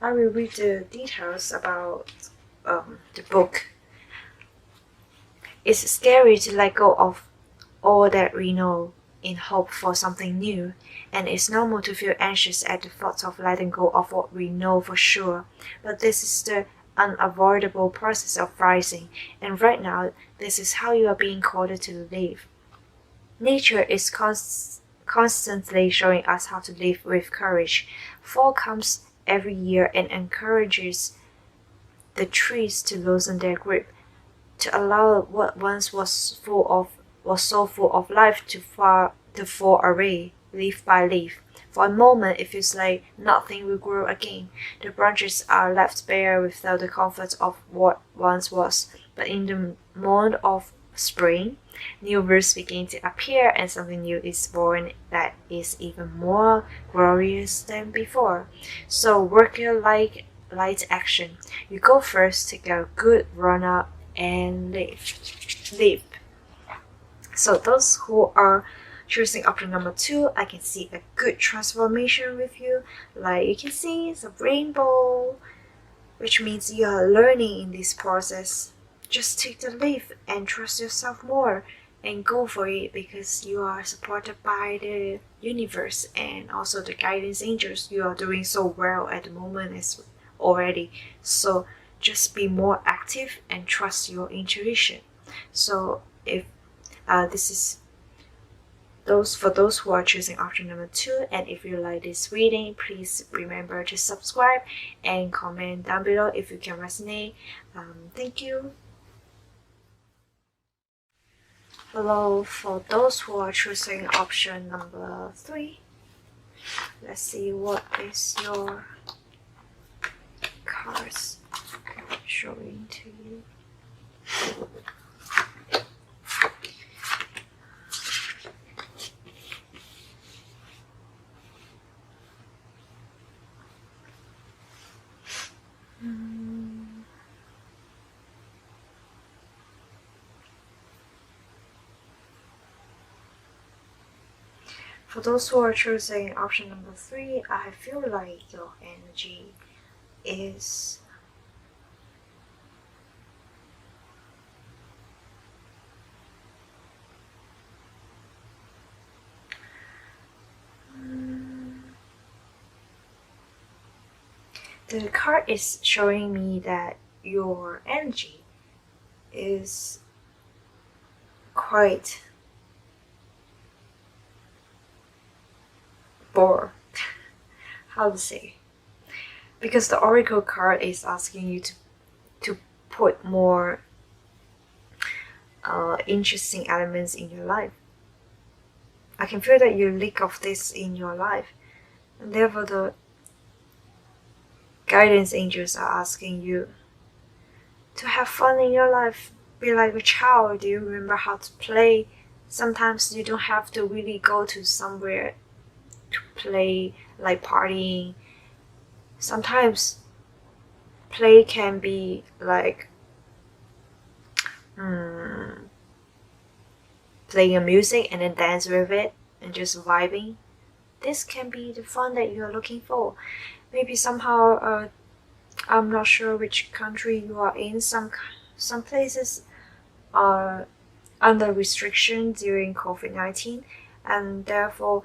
I will read the details about the book. It's scary to let go of all that we know in hope for something new, and it's normal to feel anxious at the thought of letting go of what we know for sure. But this is the unavoidable process of rising, and right now, this is how you are being called to live. Nature is constantly showing us how to live with courage. Fall comes every year and encourages the trees to loosen their grip, to allow what once was so full of life to fall away, leaf by leaf. For a moment, it feels like nothing will grow again. The branches are left bare without the comfort of what once was. But in the month of spring, new roots begin to appear, and something new is born that is even more glorious than before. So work your light action. You go first, take a good run up, and live. So those who are choosing option number 2, I can see a good transformation with you. Like you can see, it's a rainbow, which means you are learning in this process. Just take the leap and trust yourself more and go for it, because you are supported by the universe and also the guidance angels. You are doing so well at the moment as already. So just be more active and trust your intuition. So if this is for those who are choosing option number 2, and if you like this reading, please remember to subscribe and comment down below if you can resonate. Thank you. Hello, for those who are choosing option number 3, let's see what is your cards showing to you. For those who are choosing option number 3, I feel like your energy is the card is showing me that your energy is quite bored. How to say? Because the Oracle card is asking you to put more interesting elements in your life. I can feel that you lack of this in your life, and therefore the guidance angels are asking you to have fun in your life. Be like a child. Do you remember how to play? Sometimes you don't have to really go to somewhere to play, like partying. Sometimes play can be like playing a music and then dance with it and just vibing. This can be the fun that you are looking for. Maybe somehow I'm not sure which country you are in. Some places are under restriction during COVID-19, and therefore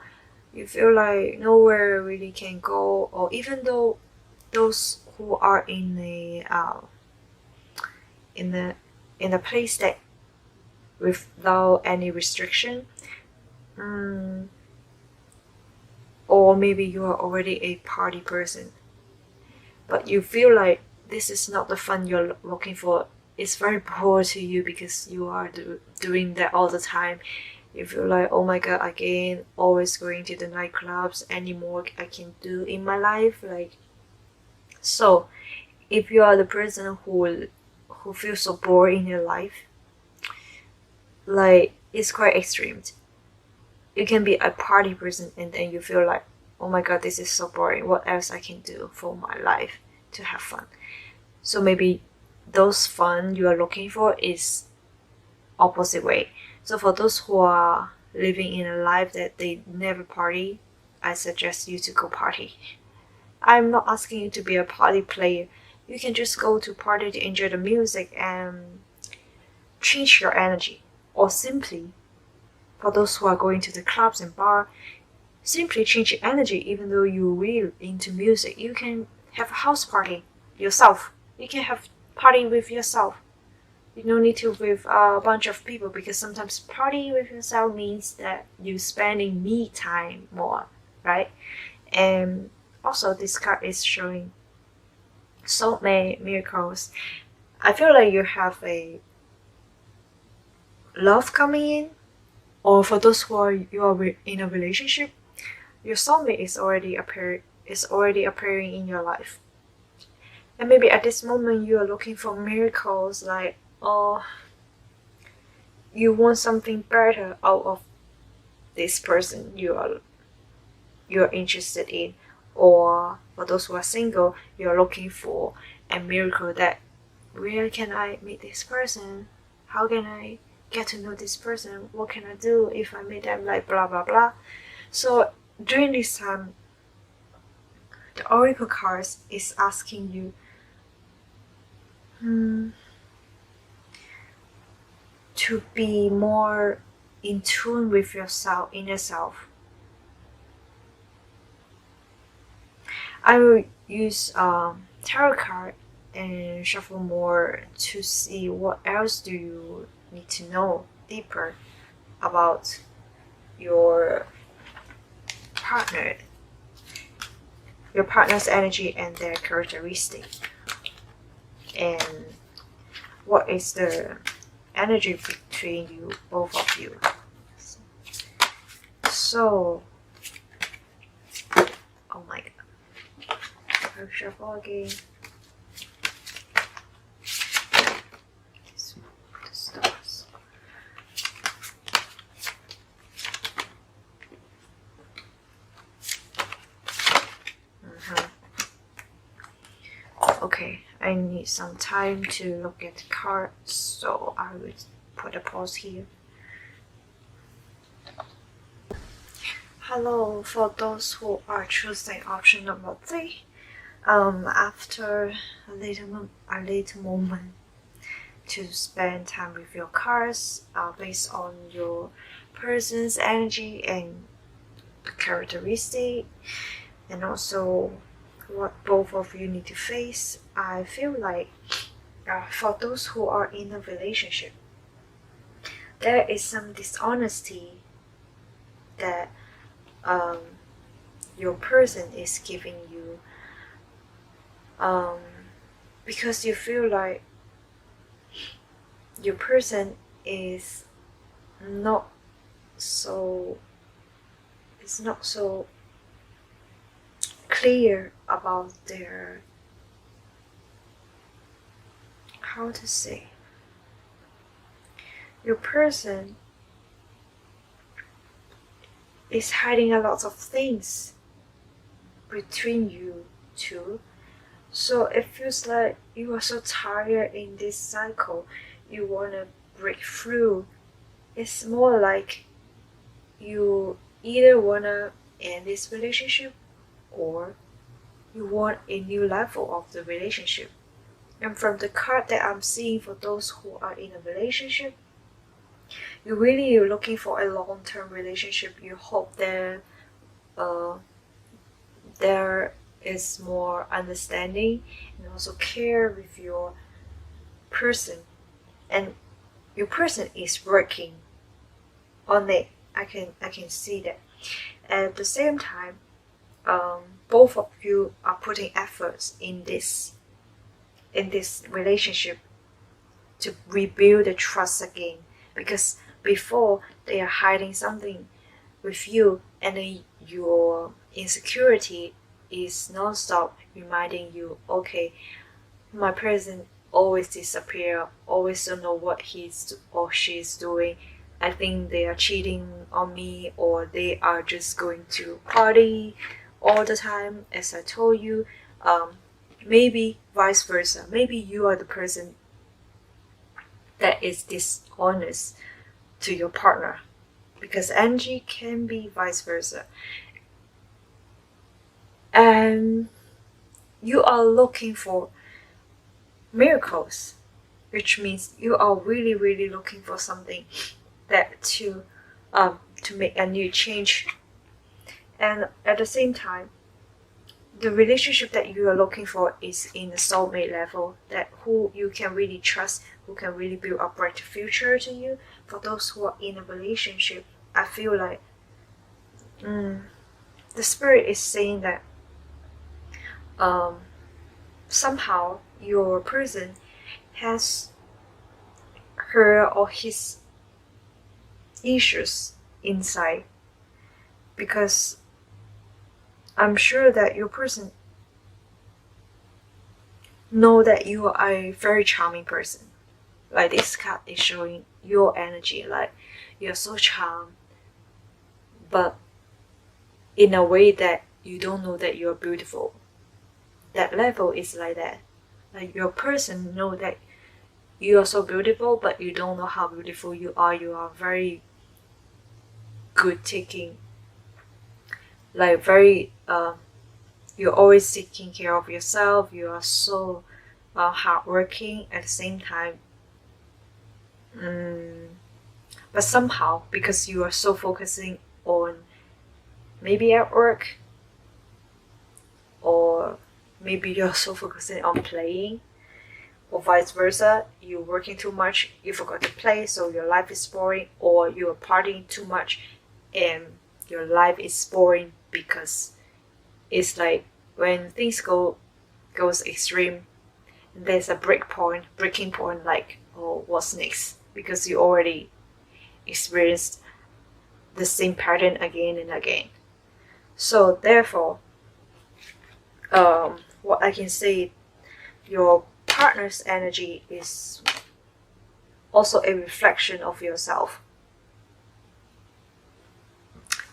you feel like nowhere really can go, or even though those who are in a place that without any restriction, or maybe you are already a party person, but you feel like this is not the fun you're looking for. It's very poor to you because you are doing that all the time. You feel like, oh my god, again, always going to the nightclubs, any more I can do in my life. Like, so if you are the person who feels so bored in your life, like, it's quite extreme. You can be a party person and then you feel like, oh my god, this is so boring. What else I can do for my life to have fun? So maybe those fun you are looking for is opposite way. So for those who are living in a life that they never party, I suggest you to go party. I'm not asking you to be a party player. You can just go to party to enjoy the music and change your energy. Or simply, for those who are going to the clubs and bar, simply change your energy. Even though you're really into music, you can have a house party yourself. You can have party with yourself. You don't need to with a bunch of people, because sometimes party with yourself means that you're spending me time more, right? And also this card is showing soulmate miracles. I feel like you have a love coming in, or for those who are in a relationship, your soulmate is already appearing in your life. And maybe at this moment you are looking for miracles, like, oh, you want something better out of this person you're interested in. Or for those who are single, you're looking for a miracle that, where can I meet this person? How can I get to know this person? What can I do if I meet them? Like, blah blah blah. So during this time, the oracle cards is asking you to be more in tune with yourself, inner self. I will use tarot card and shuffle more to see what else do you need to know deeper about your partner's energy and their characteristic, and what is the energy between you, both of you. So, oh my god, I'll shuffle again. The stars. Okay, I need some time to look at the card, so I will put a pause here. Hello, for those who are choosing option number 3, after a little moment to spend time with your cards, based on your person's energy and characteristic, and also what both of you need to face. I feel like for those who are in a relationship, there is some dishonesty that your person is giving you, because you feel like your person is not so clear about their, how to say, your person is hiding a lot of things between you two. So it feels like you are so tired in this cycle, you want to break through. It's more like you either want to end this relationship, or you want a new level of the relationship. And from the card that I'm seeing, for those who are in a relationship, you're looking for a long-term relationship. You hope their is more understanding and also care with your person, and your person is working on it. I can see that. And at the same time, both of you are putting efforts in this relationship to rebuild the trust again, because before they are hiding something with you, and then your insecurity is non-stop reminding you, okay, my person always disappear, always don't know what he's or she's doing. I think they are cheating on me, or they are just going to party all the time, as I told you. Maybe vice versa. Maybe you are the person that is dishonest to your partner, because energy can be vice versa. And you are looking for miracles, which means you are really, really looking for something that to make a new change. And at the same time, the relationship that you are looking for is in the soulmate level, that who you can really trust, who can really build a brighter future to you. For those who are in a relationship, I feel like the spirit is saying that somehow your person has her or his issues inside, because I'm sure that your person know that you are a very charming person. Like this card is showing your energy, like you're so charming, but in a way that you don't know that you're beautiful. That level is like that. Like your person know that you are so beautiful, but you don't know how beautiful you are. You are very good taking, like very you're always taking care of yourself. You are so hardworking at the same time. But somehow, because you are so focusing on maybe at work, or maybe you're so focusing on playing, or vice versa, you're working too much, you forgot to play, so your life is boring, or you're partying too much and your life is boring, because it's like when things goes extreme, there's a breaking point, like, oh, what's next? Because you already experienced the same pattern again and again. So therefore, what I can say, your partner's energy is also a reflection of yourself.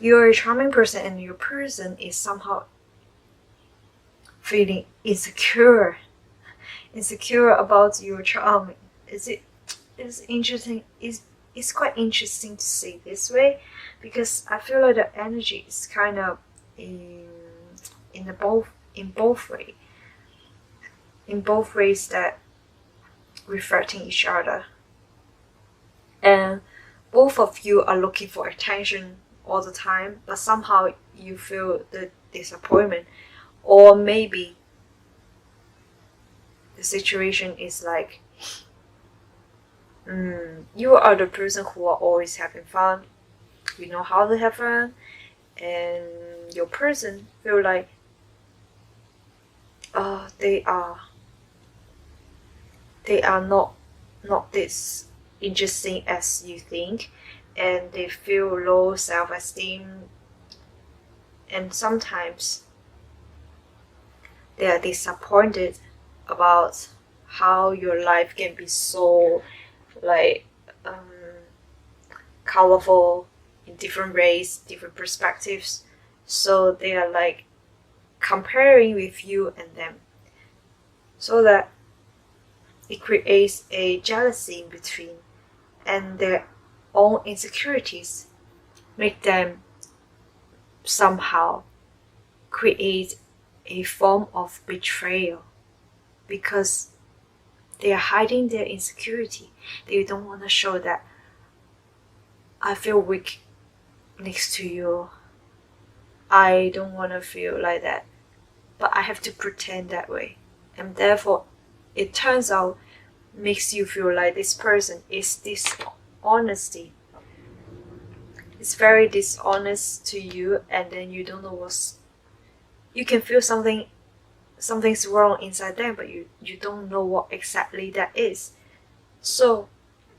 You're a charming person, and your person is somehow feeling insecure about your charm. It's interesting. It's quite interesting to say this way, because I feel like the energy is kind of in both ways that reflecting each other, and both of you are looking for attention all the time, but somehow you feel the disappointment, or maybe the situation is like you are the person who are always having fun, you know how to have fun, and your person feel like they are not this interesting as you think, and they feel low self-esteem, and sometimes they are disappointed about how your life can be so like colorful in different ways, different perspectives. So they are like comparing with you and them, so that it creates a jealousy in between, and their own insecurities make them somehow create a form of betrayal, because they are hiding their insecurity. They don't want to show that I feel weak next to you. I don't want to feel like that. but I have to pretend that way. And therefore, it turns out, makes you feel like this person is dishonesty. It's very dishonest to you, and then you don't know you can feel something's wrong inside them, but you don't know what exactly that is. So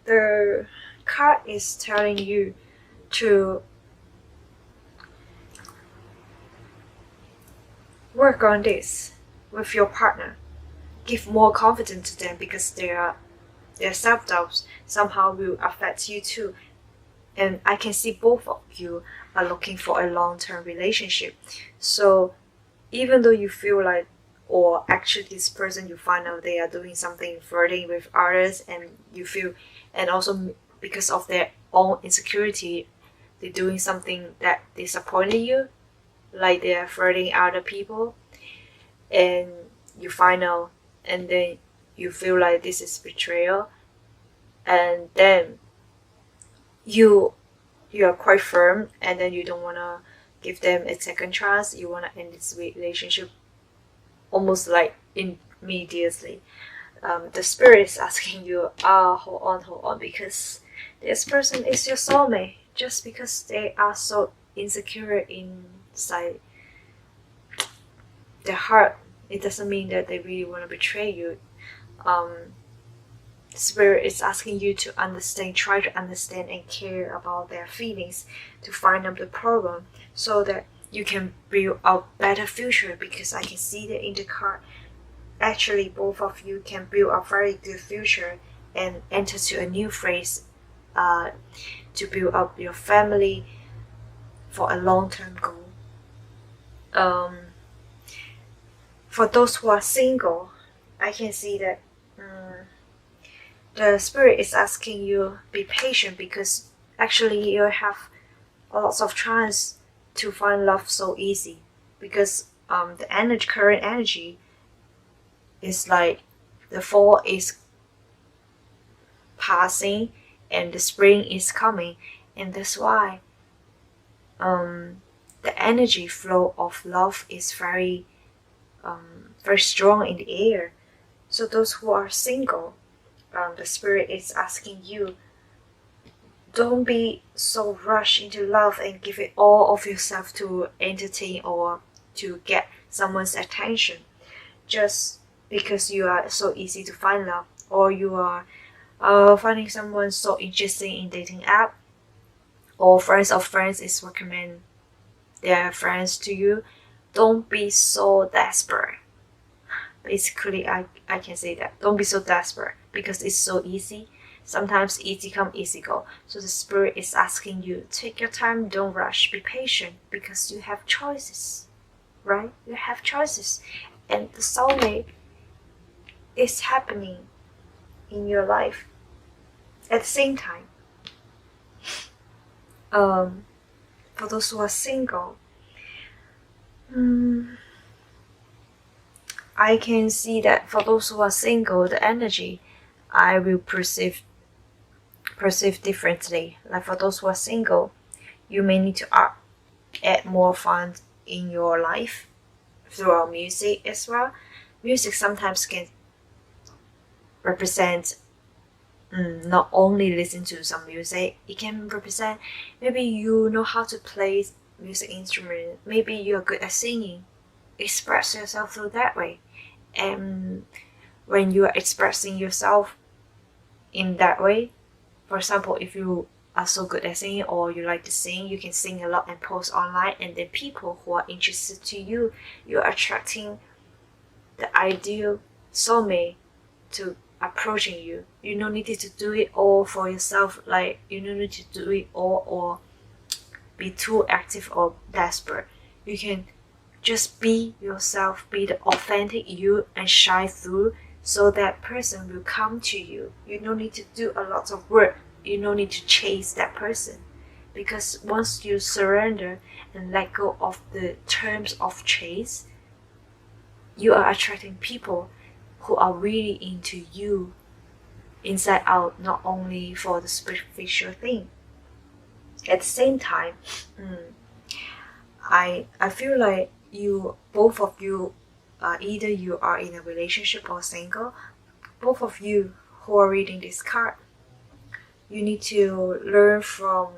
the card is telling you to work on this with your partner. Give more confidence to them, because their self-doubts somehow will affect you too. And I can see both of you are looking for a long-term relationship. So even though you feel like, or actually this person, you find out they are doing something, flirting with others, and you feel, and also because of their own insecurity, they're doing something that disappointed you, like they're flirting other people, and you find out, and then you feel like this is betrayal, and then you are quite firm, and then you don't want to give them a second chance. You want to end this relationship almost like immediately. The spirit is asking you, hold on, because this person is your soulmate. Just because they are so insecure inside their heart, it doesn't mean that they really want to betray you. Spirit is asking you to understand, try to understand and care about their feelings, to find out the problem, so that you can build a better future. Because I can see that in the card, actually both of you can build a very good future and enter to a new phase, to build up your family for a long-term goal. For those who are single, I can see that the spirit is asking you be patient, because actually you have a lots of chance to find love so easy, because the current energy is like the fall is passing and the spring is coming, and that's why the energy flow of love is very strong in the air. So those who are single, the spirit is asking you, don't be so rushed into love and give it all of yourself to entertain or to get someone's attention, just because you are so easy to find love, or you are finding someone so interesting in dating app, or friends of friends is recommend their friends to you. Don't be so desperate. Basically, I can say that. Don't be so desperate, because it's so easy. Sometimes easy come, easy go. So the spirit is asking you, take your time, don't rush, be patient, because you have choices, right? You have choices. And the soulmate is happening in your life at the same time. For those who are single, I can see that for those who are single, the energy I will perceive differently. Like for those who are single, you may need to add more fun in your life through our music as well. Music sometimes can represent not only listen to some music, it can represent maybe you know how to play music instrument, maybe you're good at singing. Express yourself through that way. And when you are expressing yourself in that way, for example, if you are so good at singing or you like to sing, you can sing a lot and post online, and then people who are interested to you, you're attracting the ideal soulmate to approaching you. You don't need to do it all for yourself, like you don't need to do it all or be too active or desperate. You can just be yourself, be the authentic you, and shine through, so that person will come to you. You don't need to do a lot of work. You don't need to chase that person, because once you surrender and let go of the terms of chase, you are attracting people who are really into you inside out, not only for the superficial thing. At the same time, I feel like both of you either you are in a relationship or single, both of you who are reading this card, you need to learn from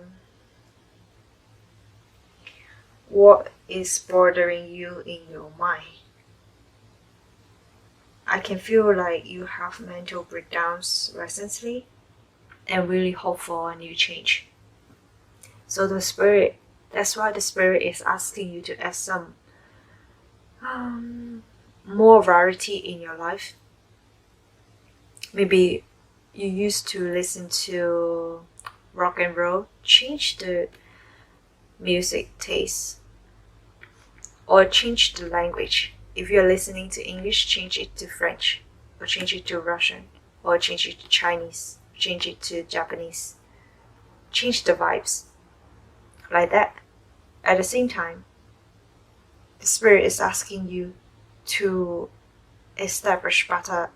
what is bothering you in your mind. I can feel like you have mental breakdowns recently and really hope for a new change. So that's why the spirit is asking you to add some more variety in your life. Maybe you used to listen to rock and roll, change the music taste or change the language. If you're listening to English, change it to French, or change it to Russian, or change it to Chinese, change it to Japanese. Change the vibes like that. At the same time, the spirit is asking you to establish better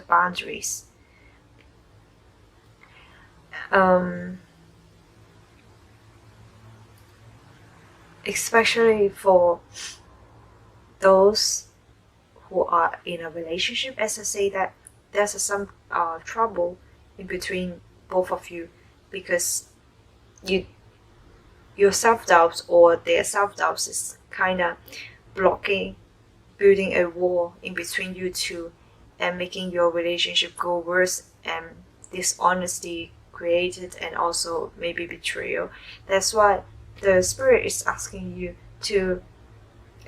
boundaries. Especially for those who are in a relationship, as I say that there's some trouble in between both of you, because your self-doubts or their self-doubts is kind of building a wall in between you two and making your relationship go worse, and dishonesty created, and also maybe betrayal. That's why the spirit is asking you to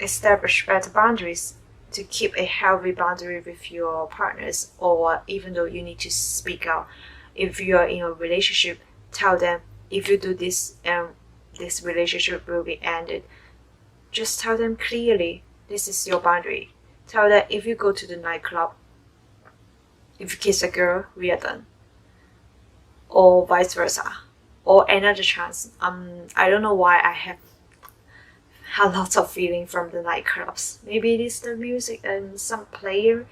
establish better boundaries, to keep a healthy boundary with your partners, or even though you need to speak out. If you are in a relationship, tell them, if you do this, this relationship will be ended. Just tell them clearly, this is your boundary. Tell that if you go to the nightclub, if you kiss a girl, we are done. Or vice versa. Or another chance. I don't know why I have a lot of feeling from the nightclubs. Maybe it is the music and some player.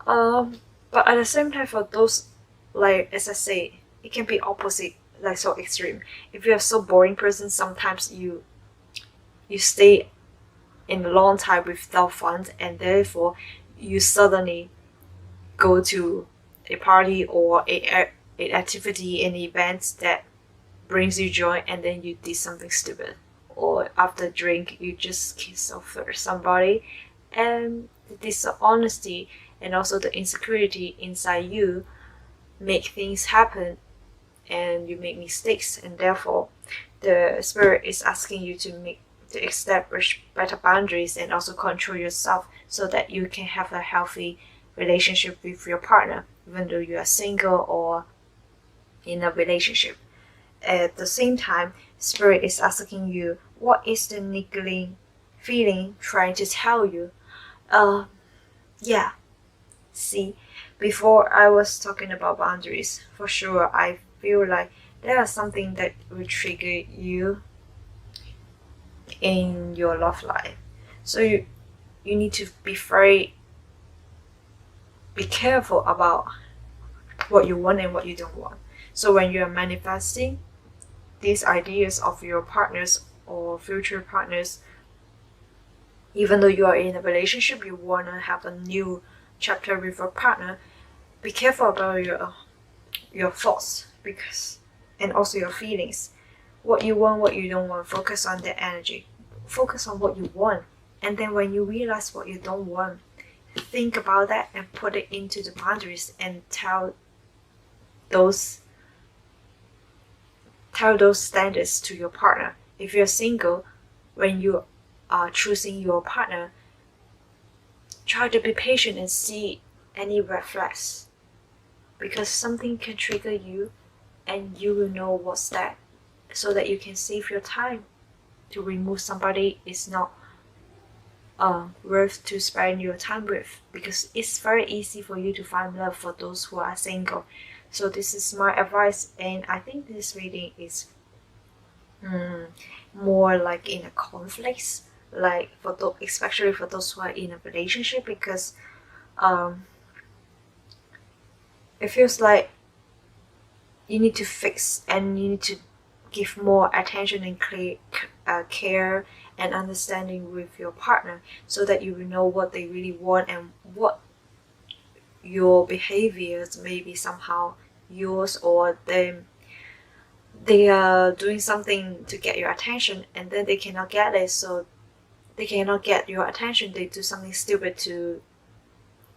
But at the same time, for those, like as I say, it can be opposite, like so extreme. If you're a so boring person, sometimes you stay in a long time without fun, and therefore you suddenly go to a party or an activity, an event that brings you joy, and then you did something stupid. Or after a drink, you just kiss off somebody, and the dishonesty and also the insecurity inside you make things happen, and you make mistakes, and therefore the spirit is asking you to establish better boundaries and also control yourself, so that you can have a healthy relationship with your partner, even though you are single or in a relationship. At the same time, spirit is asking you, what is the niggling feeling trying to tell you? See, before I was talking about boundaries, for sure I feel like there is something that will trigger you in your love life. So you need to be careful about what you want and what you don't want. So when you are manifesting these ideas of your partners or future partners, even though you are in a relationship, you want to have a new chapter with your partner, be careful about your thoughts, and also your feelings. What you want, what you don't want, focus on the energy. Focus on what you want, and then when you realize what you don't want, think about that and put it into the boundaries, and tell those standards to your partner. If you're single, when you are choosing your partner, try to be patient and see any red flags, because something can trigger you, and you will know what's that, so that you can save your time. To remove somebody is not worth to spend your time with, because it's very easy for you to find love for those who are single. So this is my advice, and I think this reading is more like in a conflict, like especially for those who are in a relationship, because it feels like you need to fix, and you need to give more attention and care and understanding with your partner, so that you will know what they really want and what your behaviors may be somehow yours, or they are doing something to get your attention and then they cannot get it, so they cannot get your attention, they do something stupid to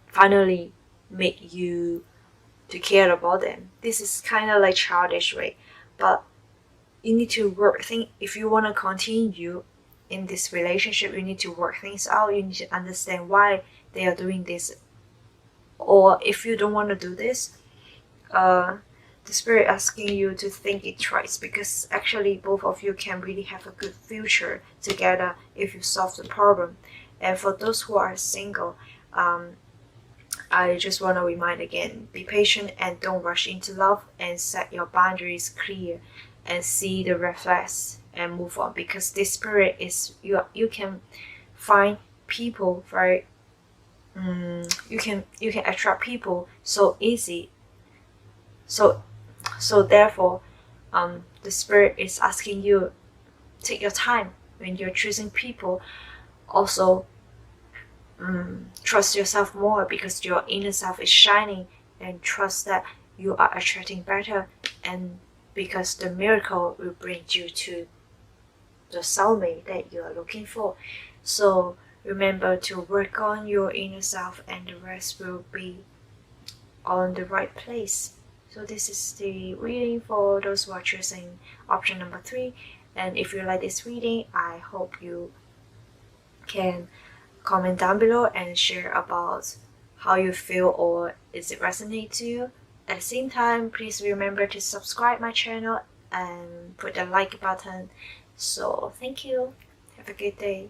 finally make you to care about them. This is kind of like childish way, but you need to if you want to continue in this relationship, you need to work things out. You need to understand why they are doing this, or if you don't want to do this, the spirit asking you to think it twice, because actually both of you can really have a good future together if you solve the problem. And for those who are single, I just want to remind again, be patient and don't rush into love, and set your boundaries clear and see the red flags and move on, because this spirit is you can find people very you can attract people so easy, so therefore the spirit is asking you, take your time when you're choosing people. Also trust yourself more, because your inner self is shining, and trust that you are attracting better, and because the miracle will bring you to the soulmate that you are looking for. So remember to work on your inner self, and the rest will be on the right place. So this is the reading for those who are choosing option number 3. And if you like this reading, I hope you can comment down below and share about how you feel, or is it resonate to you. At the same time, please remember to subscribe my channel and put the like button. So thank you. Have a good day.